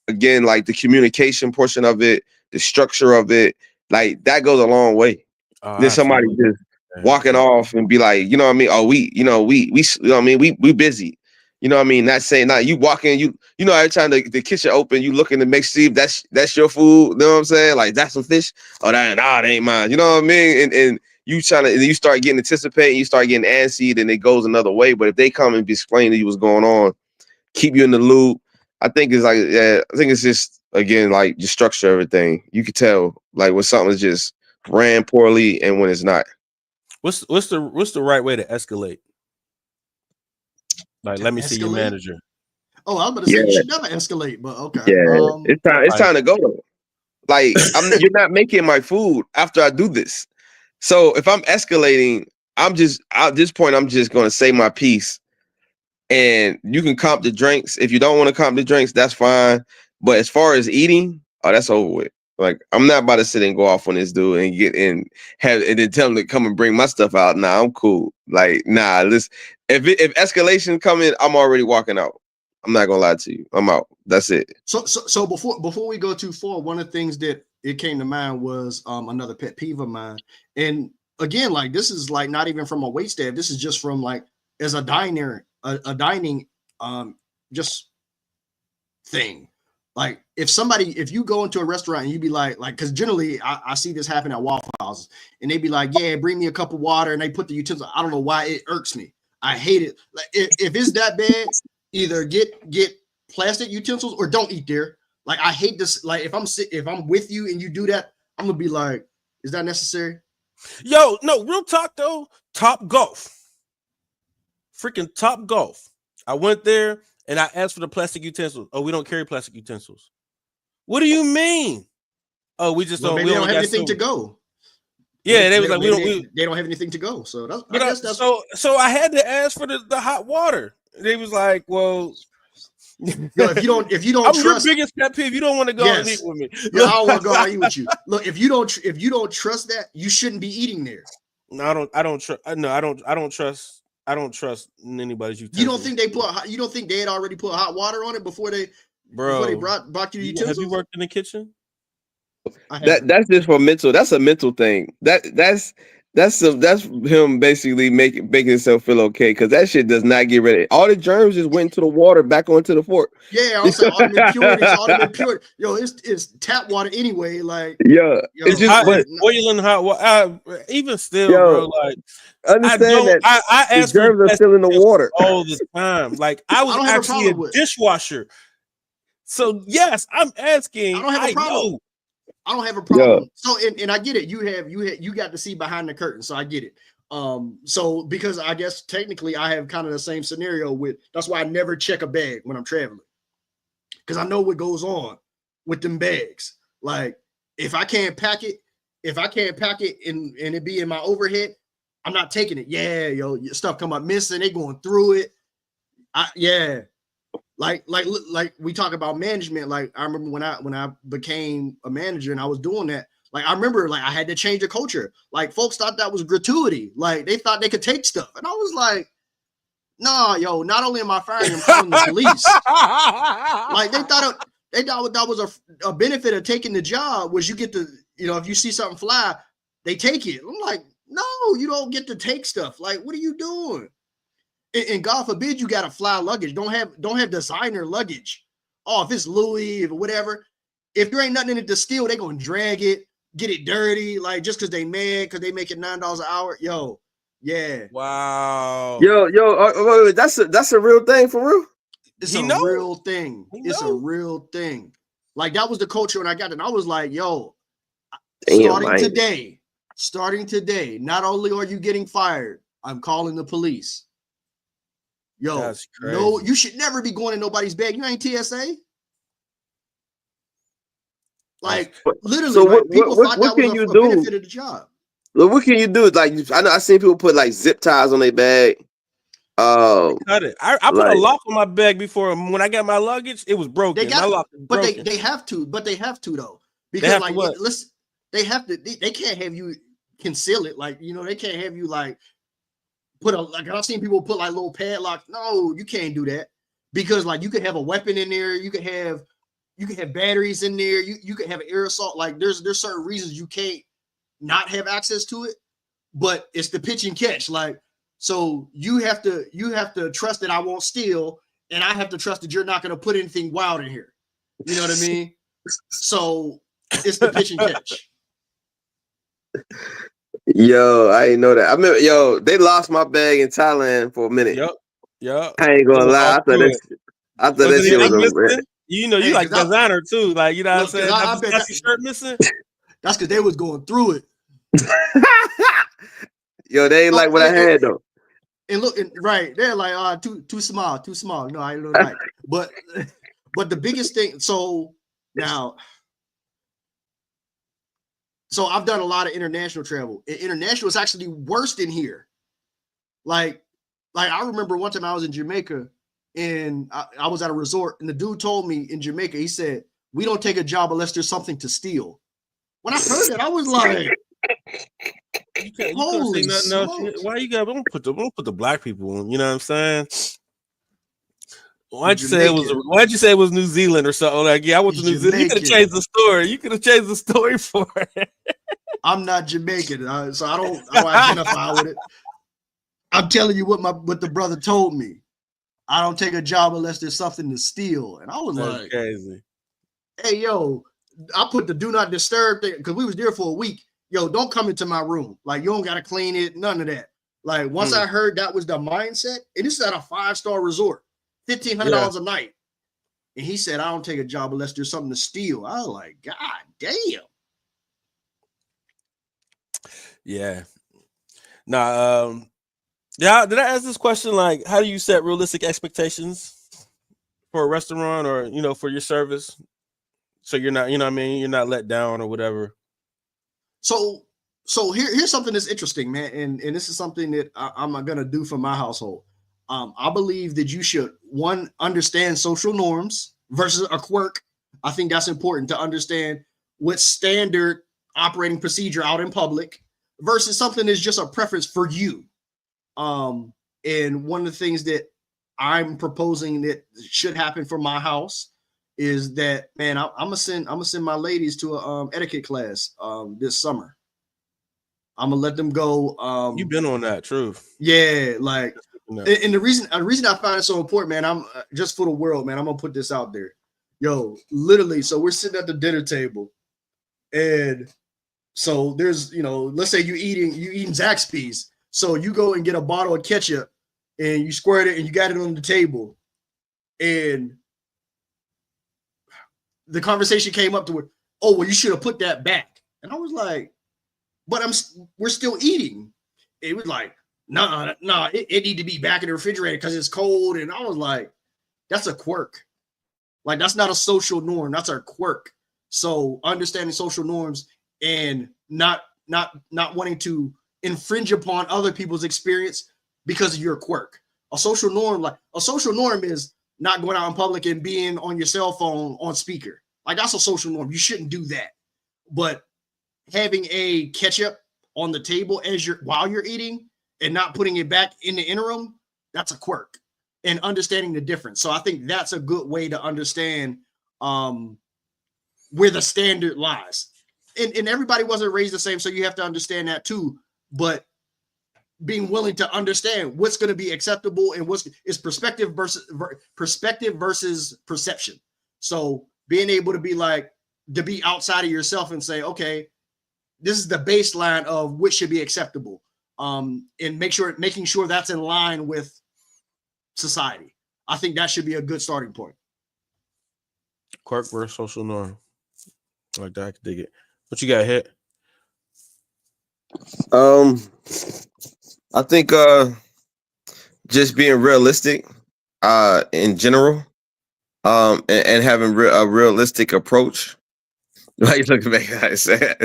S2: again, like the communication portion of it, the structure of it, like that goes a long way.
S1: Oh,
S2: Then somebody
S1: absolutely.
S2: just
S1: Man.
S2: walking off and be like, you know what I mean? Oh, we you know what I mean? We busy. You know what I mean? Not saying not you walk in, every time the kitchen open, you looking to make sure that's your food. You know what I'm saying? Like that's some fish. Oh, that ain't mine. You know what I mean? And you trying to, and you start getting anticipating, you start getting antsy, then it goes another way. But if they come and be explaining to you what's going on, keep you in the loop. I think it's like, yeah, I think it's just, again, like just structure everything. You could tell like when something's just ran poorly and when it's not.
S1: What's the right way to escalate? Like,
S3: To
S1: let me see your
S3: escalate.
S1: manager.
S3: Oh, I was about to say you
S2: Yeah,
S3: should never escalate, but okay.
S2: yeah. It's
S1: Like,
S2: time to go though. Like you're not making my food after I do this. So if I'm escalating, at this point, I'm just gonna say my piece. And you can comp the drinks. If you don't want to comp the drinks, that's fine. But as far as eating, oh, that's over with. Like I'm not about to sit and go off on this dude and get in have and then tell him to come and bring my stuff out. Nah, I'm cool. Like, nah, if escalation coming, I'm already walking out. I'm not gonna lie to you. I'm out. That's it.
S3: So before we go too far, one of the things that it came to mind was another pet peeve of mine. And again, like this is like not even from a wait staff. This is just from like as a diner, a dining just thing. Like if you go into a restaurant and you be like, because generally I see this happen at Waffle Houses, and they be like, yeah, bring me a cup of water, and they put the utensil. I don't know why it irks me. I hate it. Like if it's that bad, either get plastic utensils or don't eat there. Like I hate this. Like if I'm with you and you do that, I'm gonna be like, is that necessary?
S1: yo, no, real talk though. Top Golf, freaking Top Golf. I went there and I asked for the plastic utensils. Oh, we don't carry plastic utensils. What do you mean? Oh, we just
S3: Well,
S1: don't.
S3: maybe
S1: We
S3: they don't
S1: only
S3: have
S1: got
S3: anything to
S1: silver.
S3: go.
S1: Yeah, they was like, we don't.
S3: They don't have anything to go. So I
S1: But
S3: guess that's
S1: so I had to ask for the hot water. They was like, well,
S3: yo. If you don't
S1: I'm your
S3: trust,
S1: biggest pet peeve. You don't want to go out and eat
S3: yes,
S1: with me.
S3: yeah, I don't want to go argue with you. Look, if you don't trust that, you shouldn't be eating there.
S1: No, I don't trust. No, I don't trust. I don't trust anybody's
S3: You don't
S1: utensils,
S3: think you don't think they had already put hot water on it before they
S1: bro.
S3: brought you the
S1: Have you
S3: utensils?
S1: worked in the kitchen?
S3: I
S2: That
S3: haven't.
S2: that's just for mental. That's a mental thing. That's him basically making himself feel okay because that shit does not get rid of all the germs. Just went into the water back onto the fork.
S3: Yeah, I was saying all them impurities, all them impurities. Yo, it's tap water anyway. Like,
S2: Yeah, it's
S3: yo,
S2: just
S1: I
S2: but
S1: boiling hot water. Even still,
S2: yo,
S1: bro. Like I
S2: understand
S1: don't.
S2: that
S1: I
S2: the
S1: ask for the
S2: germs are
S1: plastic
S2: still in the
S1: utensils
S2: water.
S1: all the time. Like I
S3: I
S1: was
S3: don't have a
S1: actually a
S3: problem with.
S1: dishwasher. So yes, I'm
S3: I
S1: asking.
S3: don't have a
S1: I
S3: problem.
S1: know,
S3: I don't have a
S2: Yeah,
S3: problem. So and I get it. You got to see behind the curtain. So I get it. So because I guess technically I have kind of the same scenario with that's why I never check a bag when I'm traveling. Because I know what goes on with them bags. Like if I can't pack it, and it be in my overhead, I'm not taking it. Yeah, yo, stuff come up missing, they going through it. Yeah. Like we talk about management. Like I remember when I became a manager and I was doing that. Like I remember, like I had to change the culture. Like folks thought that was gratuity. Like they thought they could take stuff, and I was like, "Nah, yo. Not only am I firing you, I'm calling the police." Like they thought that was a benefit of taking the job was you get to, if you see something fly, they take it. I'm like, no, you don't get to take stuff. Like, what are you doing? And God forbid you got to fly luggage. Don't have designer luggage. Oh, if it's Louis or whatever, if there ain't nothing in it to steal, they gonna drag it, get it dirty, like just because they mad because they make it $9 an hour. Yo, yeah.
S1: Wow.
S2: Yo, that's a real thing for real.
S3: It's a real thing. It's a real thing. Like that was the culture when I got it. And I was like, yo, starting today, not only are you getting fired, I'm calling the police. Yo,
S1: that's crazy.
S3: No, you should never be going in nobody's bag. You ain't TSA. Like literally,
S2: so
S3: like, people thought
S2: what
S3: that
S2: can
S3: was
S2: you
S3: a
S2: do?
S3: benefit of the job.
S2: Look, what can you do? Like I seen people put like zip ties on their bag.
S1: Cut it. I put a lock on my bag before when I got my luggage. It was broken. My lock was broken.
S3: They have to though, because like they have to. They can't have you conceal it. Like they can't have you like put I've seen people put like little padlocks. No, you can't do that because like you could have a weapon in there. You could have batteries in there. You could have an air assault. Like there's certain reasons you can't not have access to it, but it's the pitch and catch. Like, so you have to trust that I won't steal, and I have to trust that you're not going to put anything wild in here. You know what I mean? So it's the pitch and catch.
S2: Yo, I didn't know that. I remember, they lost my bag in Thailand for a minute.
S1: Yep.
S2: I ain't gonna lie. I thought that shit was
S1: missing? You like designer too. Like, you know what I'm saying?
S3: I bet that
S1: shirt missing.
S3: That's because they was going through it.
S2: Yo, they ain't like what I had though.
S3: And look, right, they're like, too small. No, I don't like. But the biggest thing. So I've done a lot of international travel. International is actually worse than here. Like I remember one time I was in Jamaica and I was at a resort and the dude told me in Jamaica, he said, "We don't take a job unless there's something to steal." When I heard that, I was like,
S1: holy smokes. Why you got? Don't put the black people on. You know what I'm saying? Why'd you say it was New Zealand or something? Like, yeah, I went to New Zealand. You could have changed the story. You could have changed the story for it.
S3: I'm not Jamaican, so I don't identify with it. I'm telling you what the brother told me. I don't take a job unless there's something to steal. And I was like,
S1: crazy.
S3: Hey, yo, I put the do not disturb thing because we was there for a week. Yo, don't come into my room. Like, you don't got to clean it, none of that. Like, once I heard that was the mindset, and this is at a 5-star resort, $1,500 a night. And he said, I don't take a job unless there's something to steal. I was like, God damn.
S1: Yeah. Nah, yeah, did I ask this question? Like, how do you set realistic expectations for a restaurant or, for your service? So you're not, what I mean? You're not let down or whatever. So here's something that's interesting, man. And this is something that I'm going to do for my household. I believe that you should, one, understand social norms versus a quirk. I think that's important to understand what standard operating procedure out in public versus something that's just a preference for you. And one of the things that I'm proposing that should happen for my house is that, man, I'm gonna send my ladies to a etiquette class this summer. I'm gonna let them go. You've been on that, true.
S3: Yeah, like, and the reason I find it so important, man, I'm just for the world, man. I'm gonna put this out there, yo. Literally, so we're sitting at the dinner table, and so there's, let's say you're eating Zaxby's. So you go and get a bottle of ketchup and you squirt it and you got it on the table. And the conversation came up to where, oh, well, you should have put that back. And I was like, but we're still eating. It was like, nah, it need to be back in the refrigerator because it's cold. And I was like, that's a quirk. Like, that's not a social norm. That's our quirk. So understanding social norms and not wanting to infringe upon other people's experience because of your quirk. A social norm is not going out in public and being on your cell phone on speaker. Like, that's a social norm. You shouldn't do that. But having a ketchup on the table while you're eating and not putting it back in the interim, that's a quirk, and understanding the difference. So I think that's a good way to understand where the standard lies. And everybody wasn't raised the same, so you have to understand that too. But being willing to understand what's going to be acceptable and what's is perspective versus perception. So being able to be outside of yourself and say, okay, this is the baseline of what should be acceptable, and making sure that's in line with society. I think that should be a good starting point.
S1: Quirk versus social norm. Like that, I can dig it. What you got, Hit?
S2: I think just being realistic in general, and having a realistic approach. Like you look back, I said,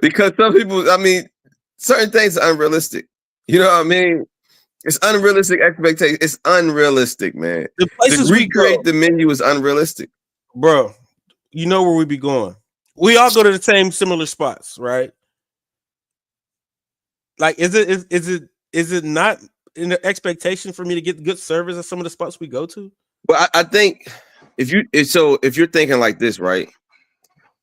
S2: because some people, I mean, certain things are unrealistic. You know what I mean? It's unrealistic expectation. It's unrealistic, man.
S1: The
S2: To
S1: places we
S2: recreate
S1: go,
S2: the menu is unrealistic.
S1: bro. You know where we be going. We all go to the same similar spots, right? Like, is it not in the expectation for me to get good service at some of the spots we go to?
S2: But I think if you're thinking like this, right?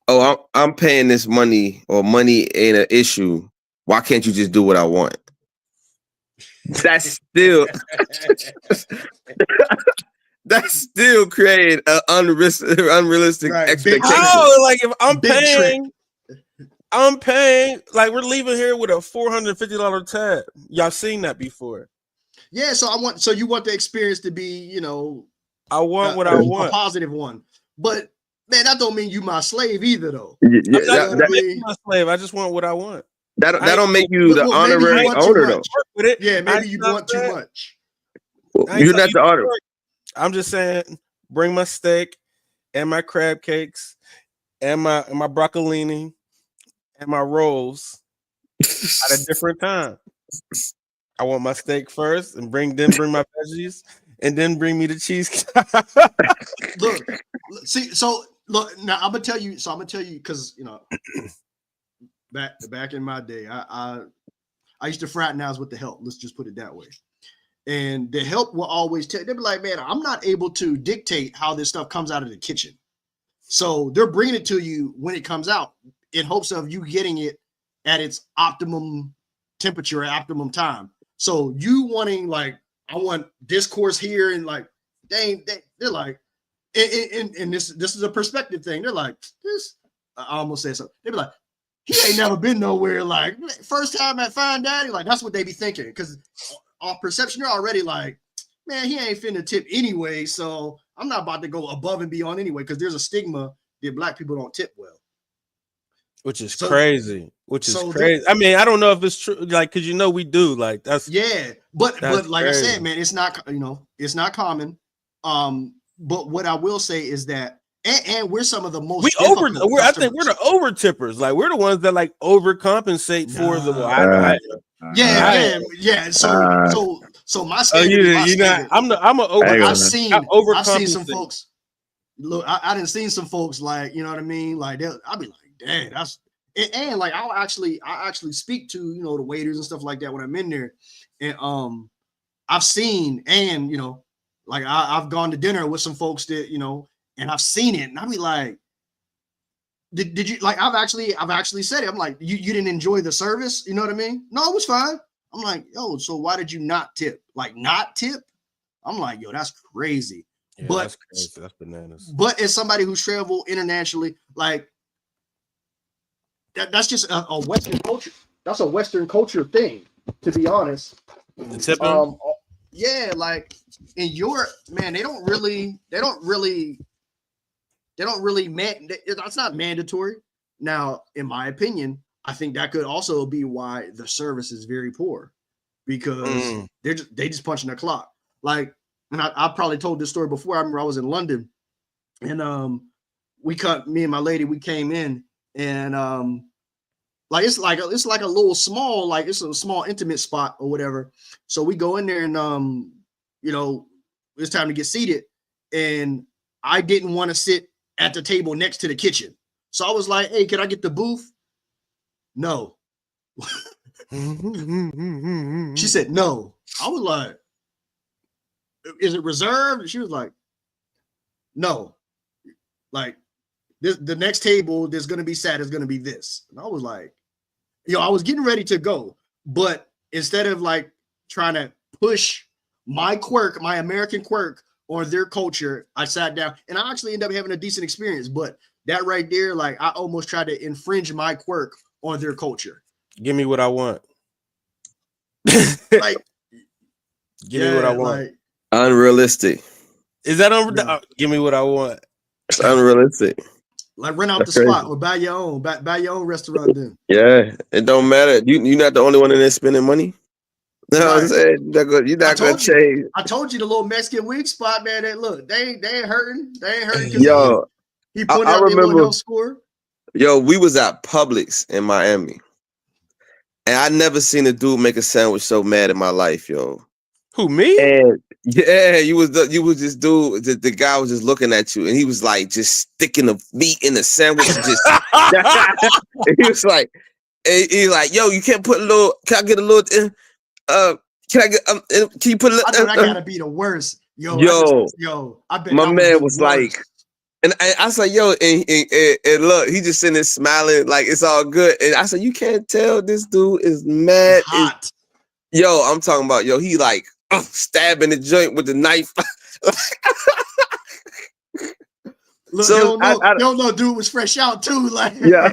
S2: Oh, I'm paying this money, or money ain't an issue. Why can't you just do what I want? That's still that's still creating an unrealistic
S3: Right,
S2: expectation.
S1: Oh, like if I'm
S3: Big
S1: paying, like we're leaving here with a $450 tab. Y'all seen that before?
S3: Yeah, so you want the experience to be,
S1: I want what I
S3: a
S1: want.
S3: positive one. But man, that don't mean you my slave either, though.
S2: Yeah,
S1: I'm not
S3: that-
S1: making my slave. I just want what I want.
S2: that don't make you the
S3: Well, maybe you
S2: honorary
S3: want too
S2: owner, though.
S3: much.
S1: With it.
S3: Yeah, maybe you
S1: not
S3: want too
S1: saying-
S3: much.
S1: I ain't
S2: You're
S1: telling
S2: not the honor.
S1: I'm just saying, bring my steak and my crab cakes and my broccolini and my rolls at a different time. I want my steak first, and bring my veggies, and then bring me the cheese.
S3: Look, now I'm gonna tell you. So I'm gonna tell you because back in my day, I used to fraternize with the help. Let's just put it that way. And the help will always they'd be like, man, I'm not able to dictate how this stuff comes out of the kitchen. So they're bringing it to you when it comes out in hopes of you getting it at its optimum temperature, optimum time. So you wanting I want this course here, and they're like, and this is a perspective thing. They're like, this, I almost said something. They'd be like, he ain't never been nowhere. Like first time at Fine Daddy, that's what they be thinking. Because off perception, you're already like, man, he ain't finna tip anyway. So I'm not about to go above and beyond anyway. Because there's a stigma that Black people don't tip well.
S1: Which is crazy. I mean, I don't know if it's true, because we do. That's
S3: but like
S1: crazy.
S3: I said, man, it's not it's not common. But what I will say is that, and we're some of the most
S1: I think we're the over tippers. Like we're the ones that overcompensate for the.
S3: So my standard. I've seen some folks. Look, I didn't see some folks you know what I mean. I'll be like, dang, that's and I'll actually speak to the waiters and stuff like that when I'm in there, and I've seen and I've gone to dinner with some folks that and I've seen it, and I'll be like, did you I've actually said it. I'm like, you didn't enjoy the service, you know what I mean? No, it was fine. I'm like, yo, so why did you not tip? Not tip? I'm like, yo, that's crazy.
S1: Yeah,
S3: but
S1: that's crazy. That's bananas.
S3: But as somebody who's traveled internationally, that's just a Western culture. That's a Western culture thing, to be honest. Yeah, in Europe, man, they don't really that's not mandatory. Now, in my opinion, I think that could also be why the service is very poor, because they just punching the clock. And I probably told this story before. I remember I was in London, and me and my lady, we came in, and it's like a little small, it's a small intimate spot or whatever. So we go in there, and it's time to get seated, and I didn't want to sit at the table next to the kitchen. So I was like, hey, can I get the booth? no. She said, no. I was like, is it reserved? She was like, no. Like, the next table that's going to be sat is going to be this. And I was like, I was getting ready to go. But instead of like trying to push my quirk, my American quirk on their culture, I sat down and I actually ended up having a decent experience. But that right there, like I almost tried to infringe my quirk on their culture.
S1: Give me what I want.
S3: Like,
S1: give me what I want.
S3: Like,
S2: unrealistic.
S1: Is that give me what I want?
S2: It's unrealistic.
S3: Like rent out the spot or buy your own restaurant then.
S2: Yeah, it don't matter. You're not the only one in there spending money. No, right. I'm saying you're not gonna change.
S3: I told you the little Mexican wing spot, man. That look, they ain't hurting. They ain't hurting.
S2: Yo,
S3: he put out their little health score.
S2: Yo, we was at Publix in Miami, and I never seen a dude make a sandwich so mad in my life, yo.
S1: Who, me?
S2: And yeah, you was this dude. The guy was just looking at you, and he was like just sticking the meat in the sandwich. Just he was like, yo, you can't put a little. Can I get a little? Can I get? Can you put a little?
S3: I know that gotta be the worst. Yo, I bet
S2: my man was like, and I was like, yo, and look, he just sitting there smiling like it's all good. And I said, you can't tell this dude is mad.
S3: Hot.
S2: Yo, I'm talking about he like stabbing the joint with the knife.
S3: Look, so you don't know, dude was fresh out too. Like,
S2: yeah.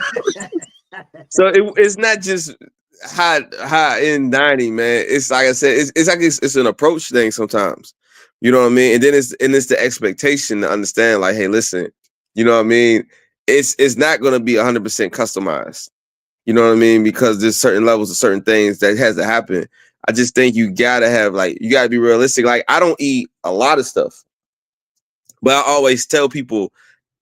S2: So it's not just high end dining, man. It's like I said, it's like it's an approach thing sometimes. You know what I mean? And then it's the expectation to understand, like, hey, listen, you know what I mean? It's not gonna be 100% customized. You know what I mean? Because there's certain levels of certain things that has to happen. I just think you gotta be realistic. Like, I don't eat a lot of stuff, but I always tell people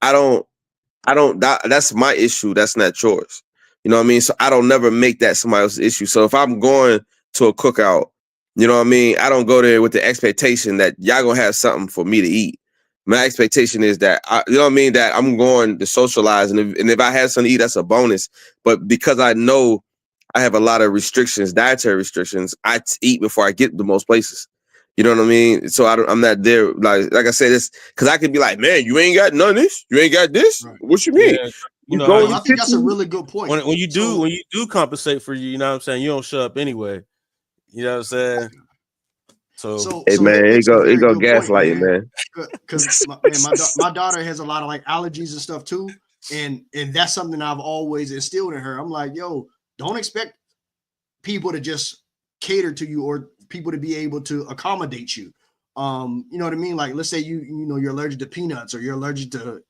S2: that's my issue. That's not yours. You know what I mean? So I don't never make that somebody else's issue. So if I'm going to a cookout, you know what I mean? I don't go there with the expectation that y'all gonna have something for me to eat. My expectation is that, you know what I mean? That I'm going to socialize. And if I have something to eat, that's a bonus. But because I know I have a lot of restrictions, dietary restrictions, I eat before I get to most places. You know what I mean? So I'm not there. Like I said, it's because I could be like, man, you ain't got none of this. You ain't got this. Right. What you mean?
S1: Yeah.
S3: I think that's a really good point.
S1: When you do compensate for you know what I'm saying, you don't show up anyway. You know what I'm saying? So
S2: hey man, it go gaslighting, man.
S3: Because my daughter has a lot of like allergies and stuff too, and that's something I've always instilled in her. I'm like, yo, don't expect people to just cater to you or people to be able to accommodate you. You know what I mean? Like, let's say you're allergic to peanuts or you're allergic to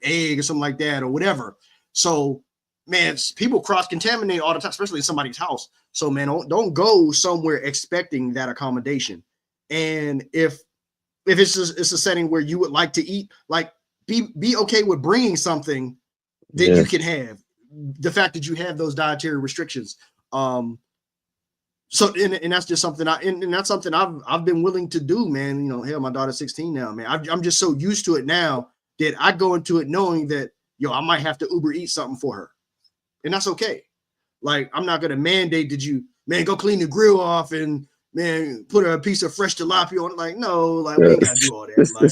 S3: egg or something like that or whatever. So, man, people cross-contaminate all the time, especially in somebody's house. So, man, don't go somewhere expecting that accommodation. And if it's a setting where you would like to eat, like be okay with bringing something that you can have. The fact that you have those dietary restrictions. So and that's just something and that's something I've been willing to do, man. You know, hell, my daughter's 16 now, man. I'm just so used to it now that I go into it knowing that I might have to Uber eat something for her, and that's okay. Like, I'm not gonna mandate that you, man, go clean the grill off and man put a piece of fresh tilapia on it. Like, no, like we ain't gotta do all that. Like,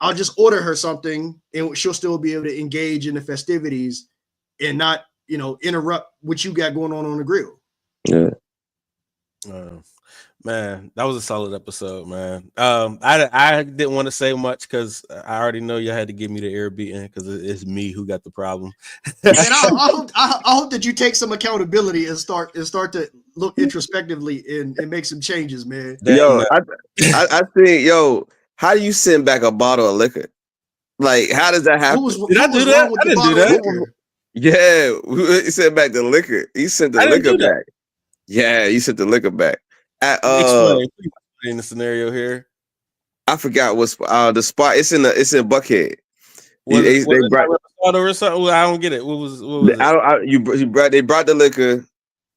S3: I'll just order her something and she'll still be able to engage in the festivities and not interrupt what you got going on the grill.
S2: Yeah.
S1: Man, that was a solid episode, man. I didn't want to say much because I already know you had to give me the ear beating because it's me who got the problem.
S3: And I hope that you take some accountability and start to look introspectively and make some changes, man.
S2: Yo, I think, how do you send back a bottle of liquor? Like, how does that happen?
S1: Did I do that? I didn't do that.
S2: Yeah, he sent back the liquor. He sent the liquor back. Yeah, you sent the liquor back.
S1: Explain the scenario here.
S2: I forgot what's the spot. It's in Buckhead.
S1: They brought or something. I don't get it. What was it?
S2: They brought the liquor.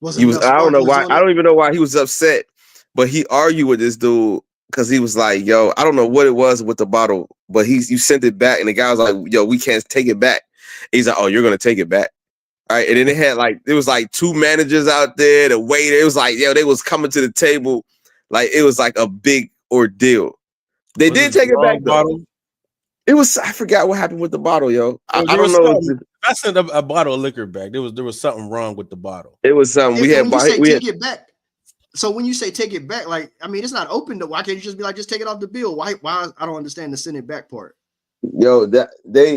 S2: I don't know why. I don't even know why he was upset, but he argued with this dude because he was like, "Yo, I don't know what it was with the bottle, but you sent it back," and the guy was like, "Yo, we can't take it back." He's like, "Oh, you're gonna take it back." Right, and then it had like there was like 2 managers out there, the waiter. It was like, yo, they was coming to the table, like it was like a big ordeal. They
S1: Was
S2: did
S1: it the
S2: take it back
S1: wrong
S2: though.
S1: bottle?
S2: It was I forgot what happened with the bottle, yo. I
S1: There
S2: don't
S1: was
S2: know.
S1: something. I sent a bottle of liquor back. There was something wrong with the bottle.
S2: It was something we
S3: And
S2: had.
S3: when you say
S2: We
S3: take
S2: had
S3: it back, so when you say take it back, like I mean, it's not open. Why can't you just be like, just take it off the bill? Why? I don't understand the send it back part.
S2: yo that they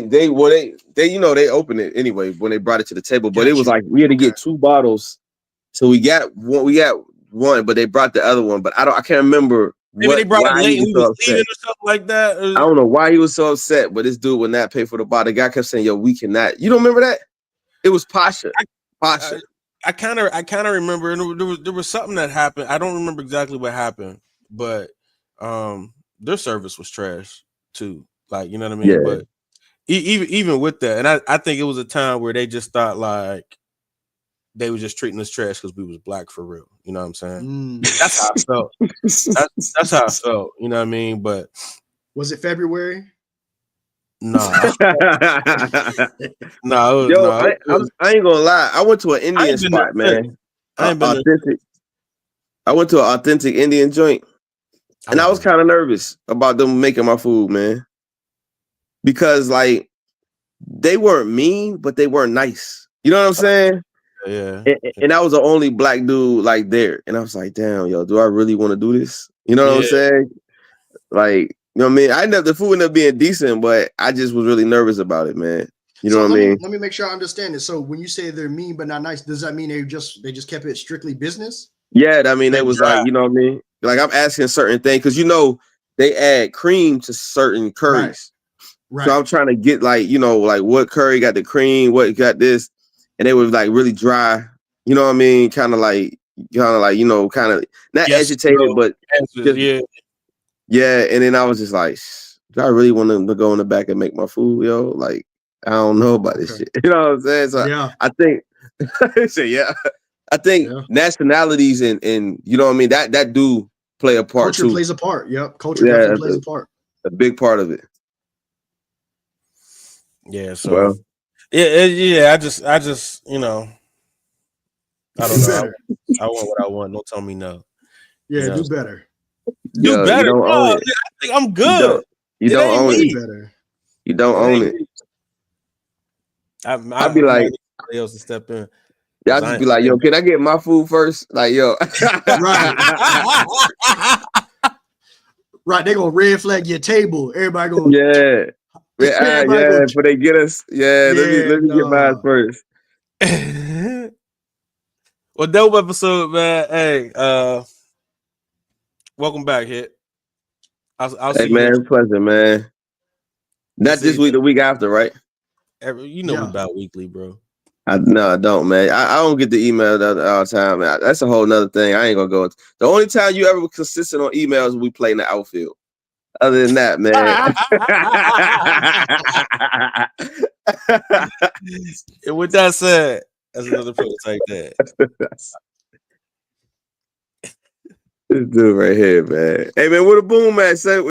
S2: you know they opened it anyway when they brought it to the table, but it was
S3: Gotcha.
S2: like we had to
S3: Okay.
S2: get 2 bottles, so we got one, but they brought the other one, but I can't remember
S1: Maybe they brought it
S2: why he
S1: late and
S2: was
S1: we
S2: so
S1: was
S2: upset.
S1: leaving or something like that.
S2: I don't know why he was so upset, but this dude would not pay for the bottle. The guy kept saying, "Yo, we cannot." You don't remember that? It was Pasha. Pasha.
S1: I kind of remember, and there was something that happened. I don't remember exactly what happened, but their service was trash too. Like, you know what I mean?
S2: Yeah.
S1: But even with that, and I think it was a time where they just thought like they were just treating us trash because we was black for real. You know what I'm saying? That's how I felt. That's how I felt. You know what I mean? But
S3: Was it February?
S1: nah, no,
S2: Yo,
S1: no.
S2: I ain't gonna lie. I went to an
S1: I
S2: Indian
S1: ain't been there
S2: spot,
S1: since.
S2: man.
S1: I ain't been there.
S2: Authentic. I went to an authentic Indian joint, and I was kind of nervous about them making my food, man, because like they weren't mean, but they weren't nice. You know what I'm saying?
S1: Yeah.
S2: And I was the only black dude like there, and I was like, damn, yo, do I really want to do this? You know what I'm
S1: Yeah.
S2: saying? Like, you know what I mean? I ended up the food ended up being decent, but I just was really nervous about it, man. You know
S3: So
S2: what I mean?
S3: let me make sure I understand it. So when you say they're mean but not nice, does that mean they just kept it strictly business?
S2: Yeah, I mean,
S1: They
S2: it was
S1: dry.
S2: like, you know what I mean? Like I'm asking certain things because you know they add cream to certain curries.
S3: Right.
S2: So I'm trying to get like, you know, like what curry got the cream, what got this, and they were like really dry. You know what I mean? Kind of like, you know, kind of not
S1: Yes,
S2: agitated,
S1: no
S2: but
S1: answers.
S2: just
S1: Yeah.
S2: yeah. And then I was just like, do I really want them to go in the back and make my food, yo? Like, I don't know about this
S3: Okay.
S2: shit. You know what I'm saying? So
S3: Yeah.
S2: I think, so yeah, I think
S3: Yeah.
S2: nationalities and you know what I mean. That do play a part
S3: Culture
S2: too.
S3: plays a part. Yep. Culture
S2: Yeah,
S3: definitely
S2: that's
S3: plays a part.
S2: a big part of it.
S1: Yeah. So
S2: Well,
S1: yeah. I just you know, I don't
S3: Do
S1: know.
S3: better.
S1: I want what I want. Don't tell me no.
S3: Yeah,
S1: You know,
S3: do better.
S1: do
S2: yo, you
S1: better.
S2: don't
S1: No,
S2: own
S1: I
S2: it.
S1: think I'm
S2: You
S1: good.
S2: don't. You
S1: It
S2: don't
S1: ain't
S2: own
S3: Way
S2: it.
S1: me.
S3: better.
S2: You don't
S1: It
S2: own
S1: ain't
S2: it.
S1: me.
S2: I'd be
S1: I might
S2: like,
S1: need somebody else to step in
S2: y'all
S1: because
S2: just
S1: I
S2: be like, yo,
S1: ain't.
S2: can I get my food first? Like, yo.
S3: Right. Right. They're gonna red flag your table. Everybody go,
S2: Yeah.
S3: everybody
S2: Yeah,
S3: go,
S2: but they get us. Yeah,
S3: yeah,
S2: let me get mine
S3: no.
S2: first.
S1: Well, dope episode, man. Hey, welcome back, Hit. I'll
S2: Hey
S1: see you next.
S2: man, pleasure, man.
S1: We'll
S2: Not
S1: see
S2: this
S1: you
S2: week, the week after, right?
S1: you know we
S3: Yeah.
S1: about weekly, bro.
S2: No, I don't, man. I don't get the email all the time. Man. That's a whole nother thing. I ain't gonna go into. The only time you ever were consistent on emails when we play in the outfield. Other than that, man.
S1: And with that said, that's another prototype that.
S2: This dude right here, man. Hey man, what a boom at? Say